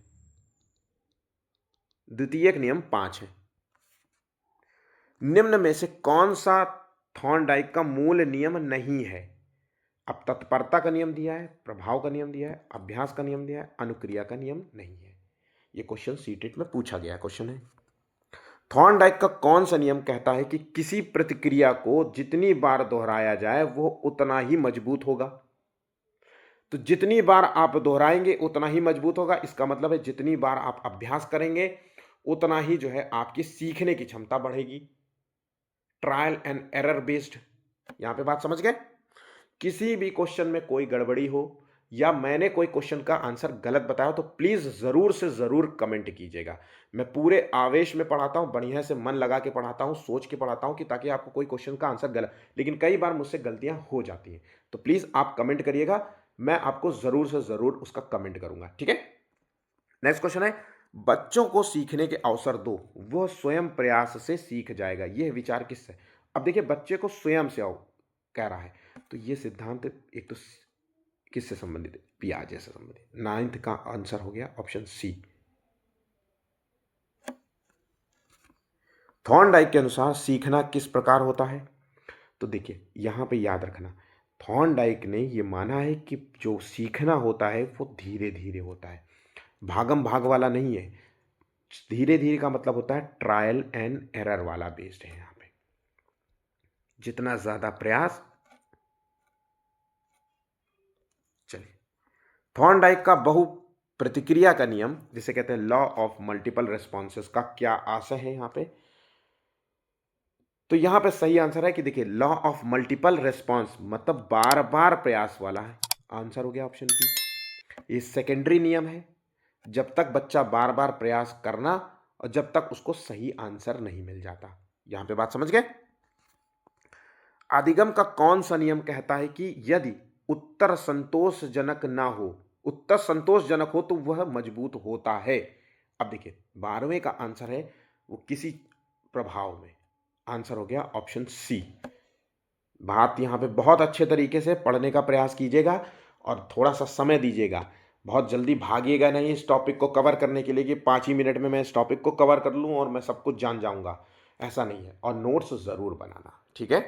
द्वितीयक नियम 5 है। निम्न में से कौन सा थॉर्नडाइक का मूल नियम नहीं है? अब तत्परता का नियम दिया है, प्रभाव का नियम दिया है, अभ्यास का नियम दिया है, अनुक्रिया का नियम नहीं है। ये क्वेश्चन सीटेट में पूछा गया क्वेश्चन है। थॉर्नडाइक का कौन सा नियम कहता है कि किसी प्रतिक्रिया को जितनी बार दोहराया जाए वो उतना ही मजबूत होगा? तो जितनी बार आप दोहराएंगे उतना ही मजबूत होगा, इसका मतलब है जितनी बार आप अभ्यास करेंगे उतना ही जो है आपकी सीखने की क्षमता बढ़ेगी। ट्रायल एंड एरर बेस्ड, यहां पे बात समझ गए। किसी भी क्वेश्चन में कोई गड़बड़ी हो या मैंने कोई क्वेश्चन का आंसर गलत बताया तो प्लीज जरूर से जरूर कमेंट कीजिएगा। मैं पूरे आवेश में पढ़ाता हूं, बढ़िया से मन लगा के पढ़ाता हूं, सोच के पढ़ाता हूं कि ताकि आपको कोई क्वेश्चन का आंसर गलत, लेकिन कई बार मुझसे गलतियां हो जाती हैं। तो प्लीज आप कमेंट करिएगा, मैं आपको जरूर से जरूर उसका कमेंट करूंगा, ठीक है। नेक्स्ट क्वेश्चन है, बच्चों को सीखने के अवसर दो, वह स्वयं प्रयास से सीख जाएगा, यह विचार किससे? अब देखिए, बच्चे को स्वयं से आओ कह रहा है, तो यह सिद्धांत एक तो किससे संबंधित है? पियाजे से संबंधित। 9th का आंसर हो गया ऑप्शन सी। थॉर्नडाइक के अनुसार सीखना किस प्रकार होता है? तो देखिए, यहां पे याद रखना, थॉर्नडाइक ने यह माना है कि जो सीखना होता है वो धीरे धीरे होता है, भागम भाग वाला नहीं है। धीरे धीरे का मतलब होता है ट्रायल एंड एरर वाला बेस्ड है। यहां पे जितना ज्यादा प्रयास, चलिए, थॉर्नडाइक का बहु प्रतिक्रिया का नियम जिसे कहते हैं लॉ ऑफ मल्टीपल रेस्पॉन्सेस का क्या आशय है यहां पे? तो यहां पे सही आंसर है कि देखिए, लॉ ऑफ मल्टीपल रेस्पॉन्स मतलब बार बार प्रयास वाला है, आंसर हो गया ऑप्शन बी। ये सेकेंडरी नियम है, जब तक बच्चा बार बार प्रयास करना और जब तक उसको सही आंसर नहीं मिल जाता। यहां पे बात समझ गए। अधिगम का कौन सा नियम कहता है कि यदि उत्तर संतोषजनक ना हो, उत्तर संतोषजनक हो तो वह मजबूत होता है? अब देखिए, 12वें का आंसर है वो किसी प्रभाव में, आंसर हो गया ऑप्शन सी। बात यहां पे बहुत अच्छे तरीके से पढ़ने का प्रयास कीजिएगा और थोड़ा सा समय दीजिएगा। बहुत जल्दी भागिएगा नहीं इस टॉपिक को कवर करने के लिए कि 5 ही मिनट में मैं इस टॉपिक को कवर कर लूं और मैं सब कुछ जान जाऊंगा, ऐसा नहीं है। और नोट्स जरूर बनाना, ठीक है।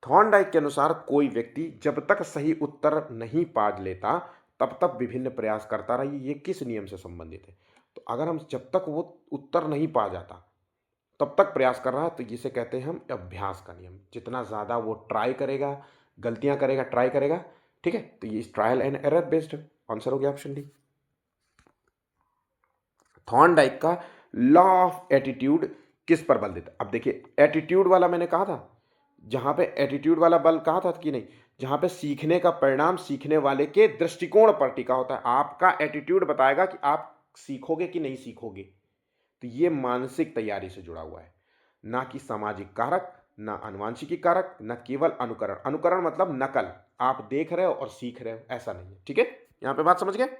थॉर्नडाइक के अनुसार कोई व्यक्ति जब तक सही उत्तर नहीं पा लेता तब तक विभिन्न प्रयास करता रही, ये किस नियम से संबंधित है? तो अगर हम जब तक वो उत्तर नहीं पा जाता तब तक प्रयास कर रहा है तो जिसे कहते हैं हम अभ्यास का नियम। जितना ज़्यादा वो ट्राई करेगा, गलतियां करेगा, ट्राई करेगा, ठीक है, तो ये ट्रायल एंड एरर बेस्ड है, आंसर हो गया ऑप्शन डी। थॉर्नडाइक का लॉ ऑफ एटीट्यूड किस पर बल देता? अब देखिए, एटीट्यूड वाला मैंने कहा था जहां पे एटीट्यूड वाला बल कहा था कि नहीं, जहां पे सीखने का परिणाम सीखने वाले के दृष्टिकोण पर टिका होता है। आपका एटीट्यूड बताएगा कि आप सीखोगे कि नहीं सीखोगे। तो ये मानसिक तैयारी से जुड़ा हुआ है, ना कि सामाजिक कारक, ना आनुवंशिकी कारक, ना केवल अनुकरण। अनुकरण मतलब नकल, आप देख रहे हो और सीख रहे हो, ऐसा नहीं है। ठीक है, यहां पे बात समझ गए।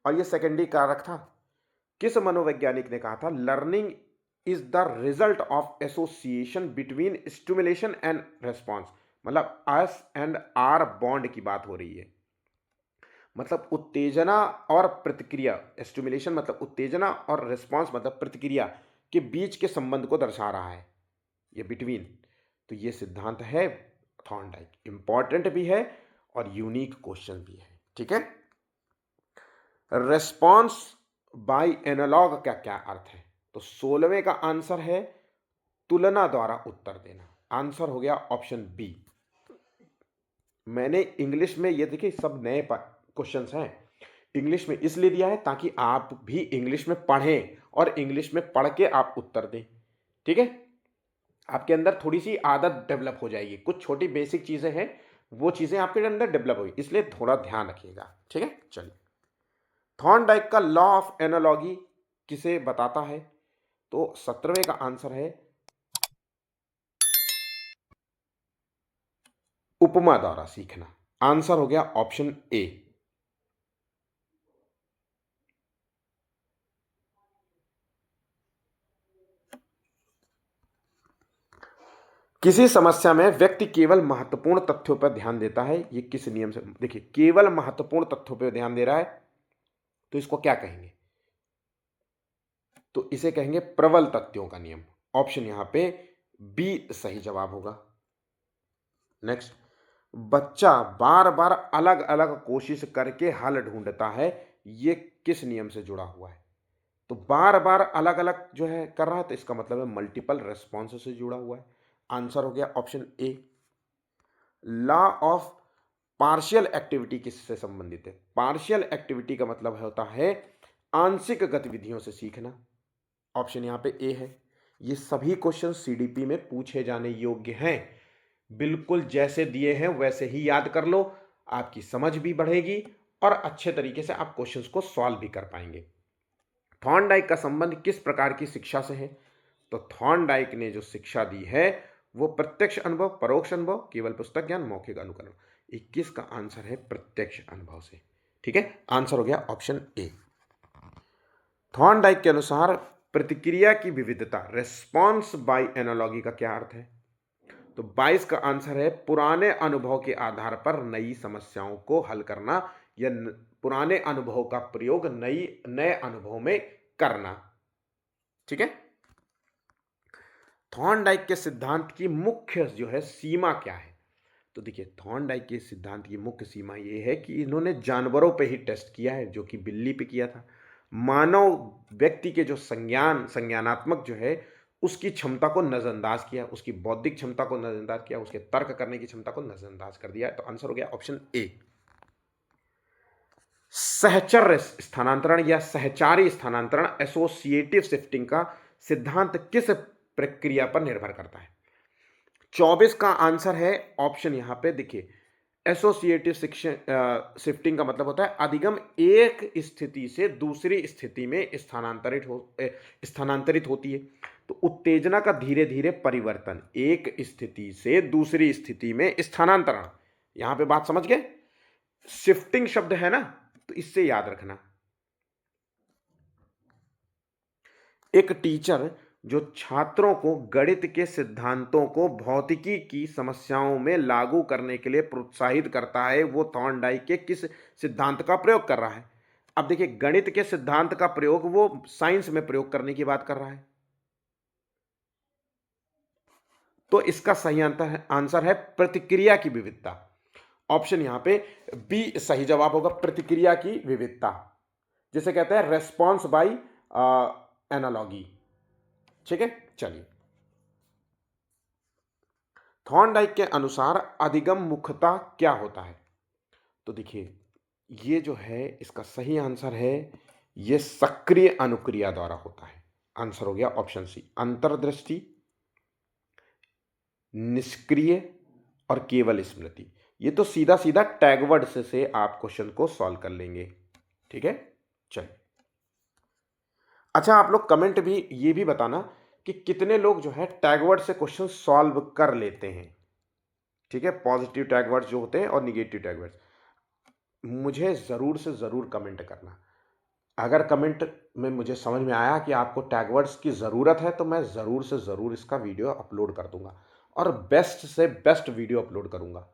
और ये सेकेंडरी कारक था। किस मनोवैज्ञानिक ने कहा था learning is the result of association between stimulation and response. मतलब एस एंड आर बॉन्ड की बात हो रही है, मतलब उत्तेजना और प्रतिक्रिया। स्टिमुलेशन मतलब उत्तेजना और रिस्पॉन्स मतलब प्रतिक्रिया के बीच के संबंध को दर्शा रहा है, ये बिटवीन। तो ये सिद्धांत है थॉर्नडाइक, इंपॉर्टेंट भी है और यूनिक क्वेश्चन भी है। ठीक है, रेस्पॉन्स बाय एनालॉग का क्या अर्थ है? तो 16वें का आंसर है तुलना द्वारा उत्तर देना। आंसर हो गया ऑप्शन बी। मैंने इंग्लिश में, ये देखिए सब नए क्वेश्चंस हैं, इंग्लिश में इसलिए दिया है ताकि आप भी इंग्लिश में पढ़ें और इंग्लिश में पढ़ के आप उत्तर दें। ठीक है, आपके अंदर थोड़ी सी आदत डेवलप हो जाएगी, कुछ छोटी बेसिक चीजें हैं, वो चीजें आपके अंदर डेवलप होगी, इसलिए थोड़ा ध्यान रखिएगा। ठीक है, चलिए, थॉर्नडाइक का लॉ ऑफ एनालॉजी किसे बताता है? तो 17वें का आंसर है उपमा द्वारा सीखना। आंसर हो गया ऑप्शन ए। किसी समस्या में व्यक्ति केवल महत्वपूर्ण तथ्यों पर ध्यान देता है, ये किस नियम से? देखिए, केवल महत्वपूर्ण तथ्यों पर ध्यान दे रहा है, तो इसको क्या कहेंगे? तो इसे कहेंगे प्रबल तथ्यों का नियम। ऑप्शन यहां पे बी सही जवाब होगा। नेक्स्ट, बच्चा बार बार अलग अलग कोशिश करके हल ढूंढता है, ये किस नियम से जुड़ा हुआ है? तो बार बार अलग अलग जो है कर रहा है, तो इसका मतलब है मल्टीपल रेस्पॉन्स से जुड़ा हुआ है। आंसर हो गया option A. Law of partial activity किससे संबंधित है? पार्शियल एक्टिविटी का मतलब होता है आंशिक गतिविधियों से सीखना। ऑप्शन यहां पे ए है। ये सभी क्वेश्चन सीडीपी में पूछे जाने योग्य हैं, बिल्कुल जैसे दिए हैं वैसे ही याद कर लो, आपकी समझ भी बढ़ेगी और अच्छे तरीके से आप क्वेश्चंस को सॉल्व भी कर पाएंगे। थॉर्नडाइक का संबंध किस प्रकार की शिक्षा से है? तो थॉर्नडाइक ने जो शिक्षा दी है वो प्रत्यक्ष अनुभव, परोक्ष अनुभव, केवल पुस्तक ज्ञान, मौखिक अनुकरण। 21 का आंसर है प्रत्यक्ष अनुभव से। ठीक है, आंसर हो गया ऑप्शन ए। थॉर्नडाइक के अनुसार प्रतिक्रिया की विविधता, रेस्पॉन्स बाय एनालॉजी का क्या अर्थ है? तो 22 का आंसर है पुराने अनुभव के आधार पर नई समस्याओं को हल करना या पुराने अनुभव का प्रयोग नए अनुभव में करना। ठीक है, थॉर्नडाइक के सिद्धांत की मुख्य जो है सीमा क्या है? तो देखिए, थॉर्नडाइक के सिद्धांत की मुख्य सीमा ये है कि इन्होंने जानवरों पे ही टेस्ट किया है, जो कि बिल्ली पे किया था। मानव व्यक्ति के जो संज्ञानात्मक जो है उसकी क्षमता को नजरअंदाज किया, उसकी बौद्धिक क्षमता को नजरअंदाज किया, उसके तर्क करने की क्षमता को नजरअंदाज कर दिया। तो आंसर हो गया ऑप्शन ए। सहचर्य स्थानांतरण या सहचारी स्थानांतरण, एसोसिएटिव शिफ्टिंग का सिद्धांत किस प्रक्रिया पर निर्भर करता है? 24 का आंसर है ऑप्शन यहां पे देखिए, एसोसिएटिव शिफ्टिंग का मतलब होता है अधिगम एक स्थिति से दूसरी स्थिति में स्थानांतरित होती है। तो उत्तेजना का धीरे धीरे परिवर्तन, एक स्थिति से दूसरी स्थिति में स्थानांतरण। यहां पे बात समझ गए? शिफ्टिंग शब्द है ना, तो इससे याद रखना। एक टीचर जो छात्रों को गणित के सिद्धांतों को भौतिकी की समस्याओं में लागू करने के लिए प्रोत्साहित करता है, वो थॉर्नडाइक के किस सिद्धांत का प्रयोग कर रहा है? अब देखिए, गणित के सिद्धांत का प्रयोग वो साइंस में प्रयोग करने की बात कर रहा है, तो इसका सही आंसर है प्रतिक्रिया की विविधता। ऑप्शन यहां पे बी सही जवाब होगा, प्रतिक्रिया की विविधता, जिसे कहते हैं रेस्पॉन्स बाय एनालॉगी। ठीक है, चलिए, थॉर्नडाइक के अनुसार अधिगम मुख्यतः क्या होता है? तो देखिए, ये जो है इसका सही आंसर है, ये सक्रिय अनुक्रिया द्वारा होता है। आंसर हो गया ऑप्शन सी, अंतर्दृष्टि, निष्क्रिय और केवल स्मृति। ये तो सीधा सीधा टैगवर्ड से आप क्वेश्चन को सॉल्व कर लेंगे। ठीक है, चलिए। अच्छा, आप लोग कमेंट भी ये भी बताना कि कितने लोग जो है टैगवर्ड से क्वेश्चन सॉल्व कर लेते हैं। ठीक है, पॉजिटिव टैगवर्ड्स जो होते हैं और निगेटिव टैगवर्ड्स, मुझे ज़रूर से ज़रूर कमेंट करना। अगर कमेंट में मुझे समझ में आया कि आपको टैगवर्ड्स की ज़रूरत है तो मैं ज़रूर से ज़रूर इसका वीडियो अपलोड कर दूंगा और बेस्ट से बेस्ट वीडियो अपलोड करूंगा।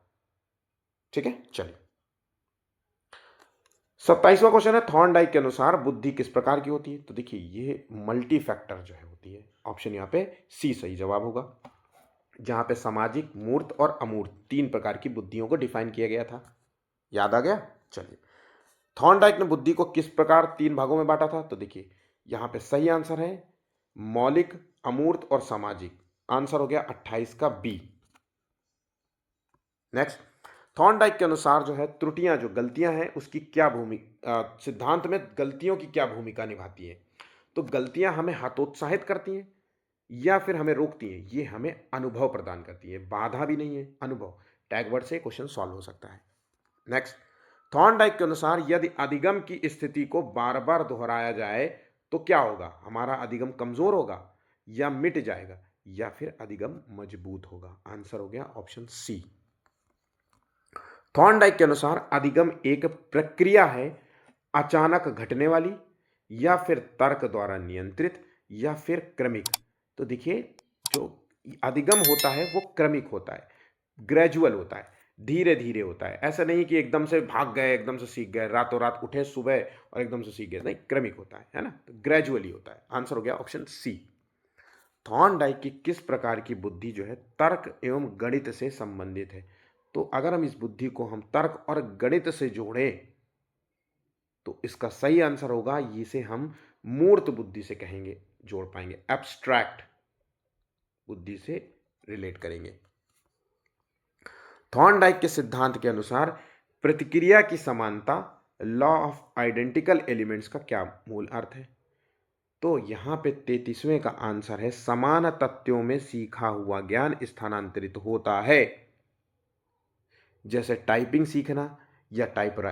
ठीक है, चलिए। 27वां क्वेश्चन है, थॉर्नडाइक के अनुसार बुद्धि किस प्रकार की होती है? तो देखिए, ये मल्टी फैक्टर जो है होती है। ऑप्शन यहाँ पे सी सही जवाब होगा, जहां पे सामाजिक, मूर्त और अमूर्त 3 प्रकार की बुद्धियों को डिफाइन किया गया था। याद आ गया? चलिए। थॉर्नडाइक ने बुद्धि को किस प्रकार 3 भागों में बांटा था? तो देखिए, यहां पे सही आंसर है मौलिक, अमूर्त और सामाजिक। आंसर हो गया 28 का बी। नेक्स्ट, थॉर्नडाइक के अनुसार जो है त्रुटियां, जो गलतियां हैं, उसकी क्या भूमिका, सिद्धांत में गलतियों की क्या भूमिका निभाती है? तो गलतियां हमें हतोत्साहित करती हैं या फिर हमें रोकती हैं? ये हमें अनुभव प्रदान करती है, बाधा भी नहीं है, अनुभव। टैगवर्ड से क्वेश्चन सॉल्व हो सकता है। नेक्स्ट, थॉर्नडाइक के अनुसार यदि अधिगम की स्थिति को बार बार दोहराया जाए तो क्या होगा? हमारा अधिगम कमजोर होगा या मिट जाएगा या फिर अधिगम मजबूत होगा? आंसर हो गया ऑप्शन सी। थॉर्नडाइक के अनुसार अधिगम एक प्रक्रिया है, अचानक घटने वाली, या फिर तर्क द्वारा नियंत्रित, या फिर क्रमिक। तो देखिए, जो अधिगम होता है वो क्रमिक होता है, ग्रेजुअल होता है, धीरे धीरे होता है। ऐसा नहीं कि एकदम से भाग गए, एकदम से सीख गए, रातों रात उठे सुबह और एकदम से सीख गए, नहीं, क्रमिक होता है ना, तो ग्रेजुअली होता है। आंसर हो गया ऑप्शन सी। थॉर्नडाइक की किस प्रकार की बुद्धि जो है तर्क एवं गणित से संबंधित है? तो अगर हम इस बुद्धि को हम तर्क और गणित से जोड़ें तो इसका सही आंसर होगा, इसे हम मूर्त बुद्धि से कहेंगे, जोड़ पाएंगे, एब्स्ट्रैक्ट बुद्धि से रिलेट करेंगे। थॉर्नडाइक के सिद्धांत के अनुसार प्रतिक्रिया की समानता, लॉ ऑफ आइडेंटिकल एलिमेंट्स का क्या मूल अर्थ है? तो यहां पे 33वें का आंसर है समान तथ्यों में सीखा हुआ ज्ञान स्थानांतरित होता है। जैसे टाइपिंग सीखना या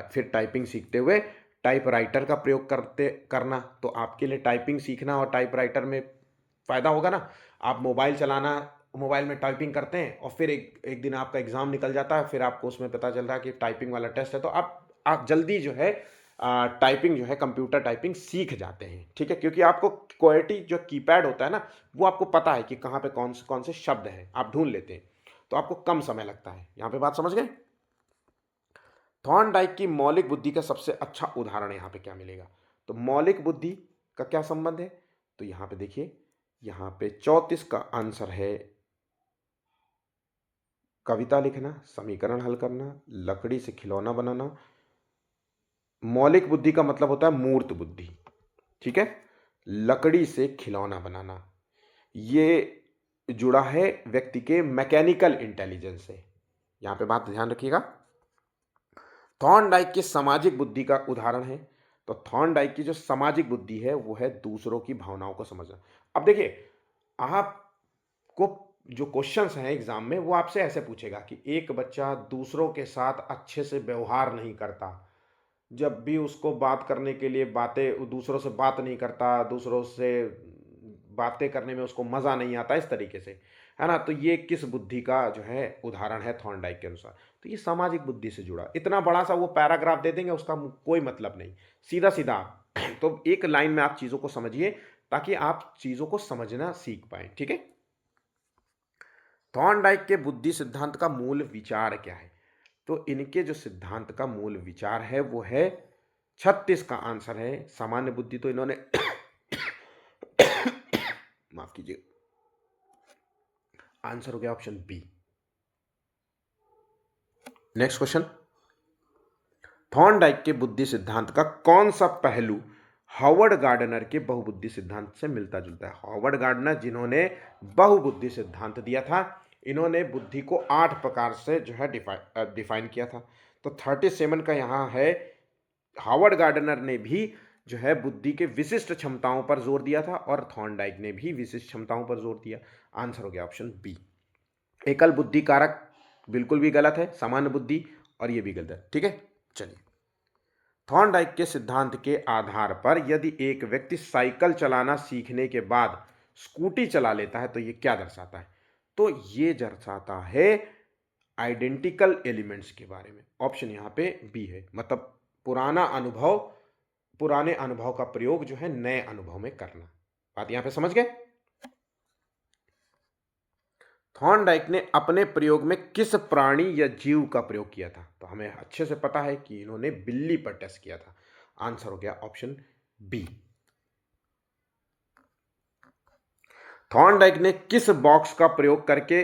फिर टाइपिंग सीखते हुए टाइपराइटर का प्रयोग करना, तो आपके लिए टाइपिंग सीखना और टाइपराइटर में फ़ायदा होगा ना। आप मोबाइल चलाना, मोबाइल में टाइपिंग करते हैं और फिर एक दिन आपका एग्ज़ाम निकल जाता है, फिर आपको उसमें पता चल रहा है कि टाइपिंग वाला टेस्ट है, तो आप जल्दी जो है टाइपिंग जो है, कंप्यूटर टाइपिंग सीख जाते हैं। ठीक है, क्योंकि आपको क्वेटी जो कीपैड होता है ना, वो आपको पता है कि कहाँ पे कौन से शब्द हैं, आप ढूंढ लेते हैं, तो आपको कम समय लगता है। यहाँ पे बात समझ गए? थॉर्नडाइक की मौलिक बुद्धि का सबसे अच्छा उदाहरण यहाँ पे क्या मिलेगा? तो मौलिक बुद्धि का क्या संबंध है? तो यहाँ पे देखिए, यहाँ पे 34 का आंसर है कविता लिखना, समीकरण हल करना, लकड़ी से खिलौना बनाना। मौलिक बुद्धि का मतलब होता है मूर्त बुद्धि। ठीक है, लकड़ी से खिलौना बनाना, ये जुड़ा है व्यक्ति के मैकेनिकल इंटेलिजेंस से। यहाँ पे बात ध्यान रखिएगा। थॉर्नडाइक की सामाजिक बुद्धि का उदाहरण है, तो थॉर्नडाइक की जो सामाजिक बुद्धि है वो है दूसरों की भावनाओं को समझना। अब देखिए, आपको जो क्वेश्चंस हैं एग्जाम में, वो आपसे ऐसे पूछेगा कि एक बच्चा दूसरों के साथ अच्छे से व्यवहार नहीं करता, जब भी उसको बात करने के लिए दूसरों से बात नहीं करता, दूसरों से बातें करने में उसको मज़ा नहीं आता, इस तरीके से, है ना, तो ये किस बुद्धि का जो है उदाहरण है थॉर्नडाइक के अनुसार? तो ये सामाजिक बुद्धि से जुड़ा। इतना बड़ा सा वो पैराग्राफ दे देंगे, उसका कोई मतलब नहीं, सीधा सीधा तो एक लाइन में आप चीज़ों को समझिए ताकि आप चीज़ों को समझना सीख पाए। ठीक है, थॉर्नडाइक के बुद्धि सिद्धांत का मूल विचार क्या है? तो इनके जो सिद्धांत का मूल विचार है वो है 36 का आंसर है सामान्य बुद्धि। तो इन्होंने माफ कीजिए, आंसर हो गया option B. Next question, Thorndike के बुद्धि सिद्धांत का कौन सा पहलू हार्वर्ड गार्डनर के बहुबुद्धि सिद्धांत से मिलता जुलता है? हार्वर्ड गार्डनर जिन्होंने बहुबुद्धि सिद्धांत दिया था, इन्होंने बुद्धि को 8 प्रकार से जो है डिफाइन किया था। तो 37 का यहाँ है, हार्वर्ड गार्डनर ने भी जो है बुद्धि के विशिष्ट क्षमताओं पर जोर दिया था और थॉर्नडाइक ने भी विशिष्ट क्षमताओं पर जोर दिया। आंसर हो गया ऑप्शन बी। एकल बुद्धि कारक बिल्कुल भी गलत है, सामान्य बुद्धि, और ये भी गलत है। ठीक है, चलिए। थॉर्नडाइक के सिद्धांत के आधार पर यदि एक व्यक्ति साइकिल चलाना सीखने के बाद स्कूटी चला लेता है तो ये क्या दर्शाता है? तो ये दर्शाता है आइडेंटिकल एलिमेंट्स के बारे में। ऑप्शन यहाँ पे बी है, मतलब पुराने अनुभव का प्रयोग जो है नए अनुभव में करना। बात यहां पे समझ गए? थॉर्नडाइक ने अपने प्रयोग में किस प्राणी या जीव का प्रयोग किया था? तो हमें अच्छे से पता है कि इन्होंने बिल्ली पर टेस्ट किया था। आंसर हो गया ऑप्शन बी। थॉर्नडाइक ने किस बॉक्स का प्रयोग करके,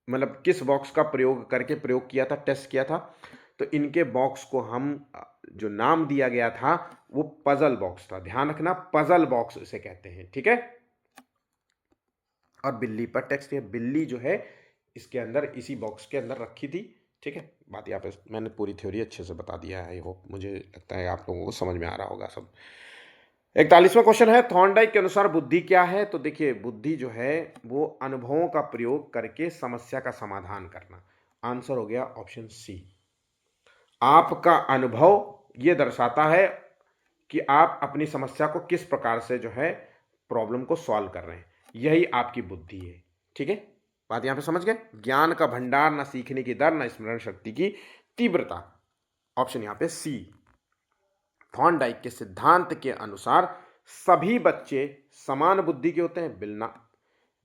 मतलब किस बॉक्स का प्रयोग करके प्रयोग किया था, टेस्ट किया था? तो इनके बॉक्स को हम जो नाम दिया गया था वो पजल बॉक्स था। ध्यान रखना, पजल बॉक्स इसे कहते हैं। ठीक है, और बिल्ली पर टेक्स्ट है, बिल्ली जो है इसके अंदर, इसी बॉक्स के अंदर रखी थी। ठीक है, बात यहाँ पे मैंने पूरी थ्योरी अच्छे से बता दिया है। आई होप, मुझे लगता है आप लोगों को समझ में आ रहा होगा सब। 41वां क्वेश्चन है, थॉर्नडाइक के अनुसार बुद्धि क्या है? तो देखिए, बुद्धि जो है वो अनुभवों का प्रयोग करके समस्या का समाधान करना। आंसर हो गया ऑप्शन सी। आपका अनुभव ये दर्शाता है कि आप अपनी समस्या को किस प्रकार से जो है प्रॉब्लम को सॉल्व कर रहे हैं, यही आपकी बुद्धि है। ठीक है, बात यहां पे समझ गए? ज्ञान का भंडार, ना सीखने की दर, ना स्मरण शक्ति की तीव्रता। ऑप्शन यहां पे सी। थॉर्नडाइक के सिद्धांत के अनुसार सभी बच्चे समान बुद्धि के होते हैं? बिलना,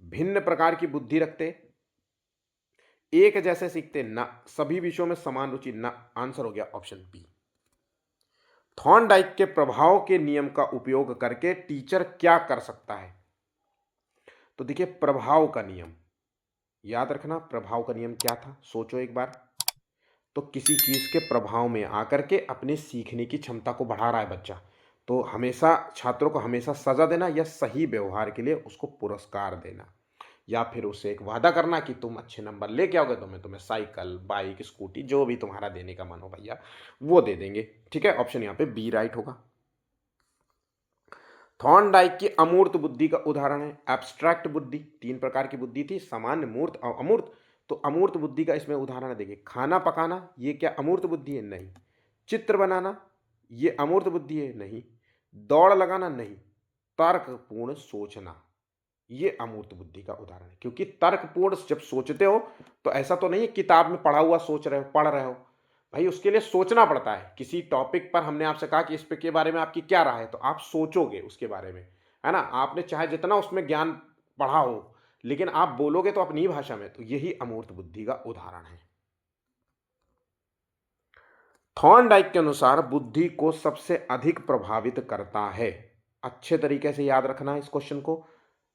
भिन्न प्रकार की बुद्धि रखते, एक जैसे सीखते ना, सभी विषयों में समान रुचि ना। आंसर हो गया ऑप्शन बी। थॉर्नडाइक के प्रभाव के नियम का उपयोग करके टीचर क्या कर सकता है? तो देखिए, प्रभाव का नियम याद रखना। प्रभाव का नियम क्या था, सोचो एक बार। तो किसी चीज के प्रभाव में आकर के अपने सीखने की क्षमता को बढ़ा रहा है बच्चा, तो हमेशा छात्रों को हमेशा सजा देना या सही व्यवहार के लिए उसको पुरस्कार देना, या फिर उससे एक वादा करना कि तुम अच्छे नंबर लेके आओगे तो मैं तुम्हें साइकिल, बाइक, स्कूटी, जो भी तुम्हारा देने का मन हो भैया वो दे देंगे। ठीक है, ऑप्शन यहाँ पे बी राइट होगा। थॉर्नडाइक की अमूर्त बुद्धि का उदाहरण है एब्स्ट्रैक्ट बुद्धि। तीन प्रकार की बुद्धि थी, सामान्य, मूर्त और अमूर्त। तो अमूर्त बुद्धि का इसमें उदाहरण है, देखिए, खाना पकाना, ये क्या अमूर्त बुद्धि है? नहीं। चित्र बनाना, ये अमूर्त बुद्धि है? नहीं। दौड़ लगाना? नहीं। तर्कपूर्ण सोचना, ये अमूर्त बुद्धि का उदाहरण है। क्योंकि तर्कपूर्ण जब सोचते हो तो ऐसा तो नहीं है किताब में पढ़ा हुआ सोच रहे हो, पढ़ रहे हो भाई, उसके लिए सोचना पड़ता है। किसी टॉपिक पर हमने आपसे कहा कि इस पे के बारे में आपकी क्या राय है, तो आप सोचोगे उसके बारे में, है ना। आपने चाहे जितना उसमें ज्ञान पढ़ा हो, लेकिन आप बोलोगे तो अपनी भाषा में, तो यही अमूर्त बुद्धि का उदाहरण है। थॉर्नडाइक के अनुसार बुद्धि को सबसे अधिक प्रभावित करता है, अच्छे तरीके से याद रखना है इस क्वेश्चन को,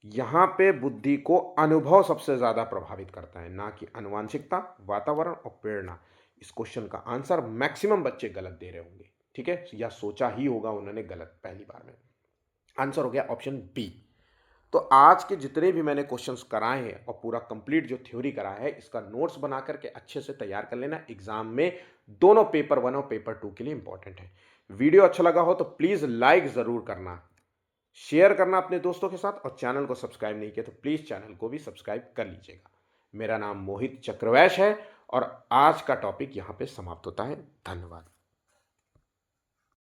यहां पे बुद्धि को अनुभव सबसे ज्यादा प्रभावित करता है, ना कि आनुवांशिकता, वातावरण और प्रेरणा। इस क्वेश्चन का आंसर मैक्सिमम बच्चे गलत दे रहे होंगे। ठीक है, या सोचा ही होगा उन्होंने गलत पहली बार में। आंसर हो गया ऑप्शन बी। तो आज के जितने भी मैंने क्वेश्चंस कराए हैं और पूरा कंप्लीट जो थ्योरी कराया है, इसका नोट्स बना करके अच्छे से तैयार कर लेना। एग्जाम में दोनों पेपर 1 और पेपर 2 के लिए इंपॉर्टेंट है। वीडियो अच्छा लगा हो तो प्लीज लाइक जरूर करना, शेयर करना अपने दोस्तों के साथ, और चैनल को सब्सक्राइब नहीं किया तो प्लीज चैनल को भी सब्सक्राइब कर लीजिएगा। मेरा नाम मोहित चक्रवैश है और आज का टॉपिक यहां पे समाप्त होता है। धन्यवाद।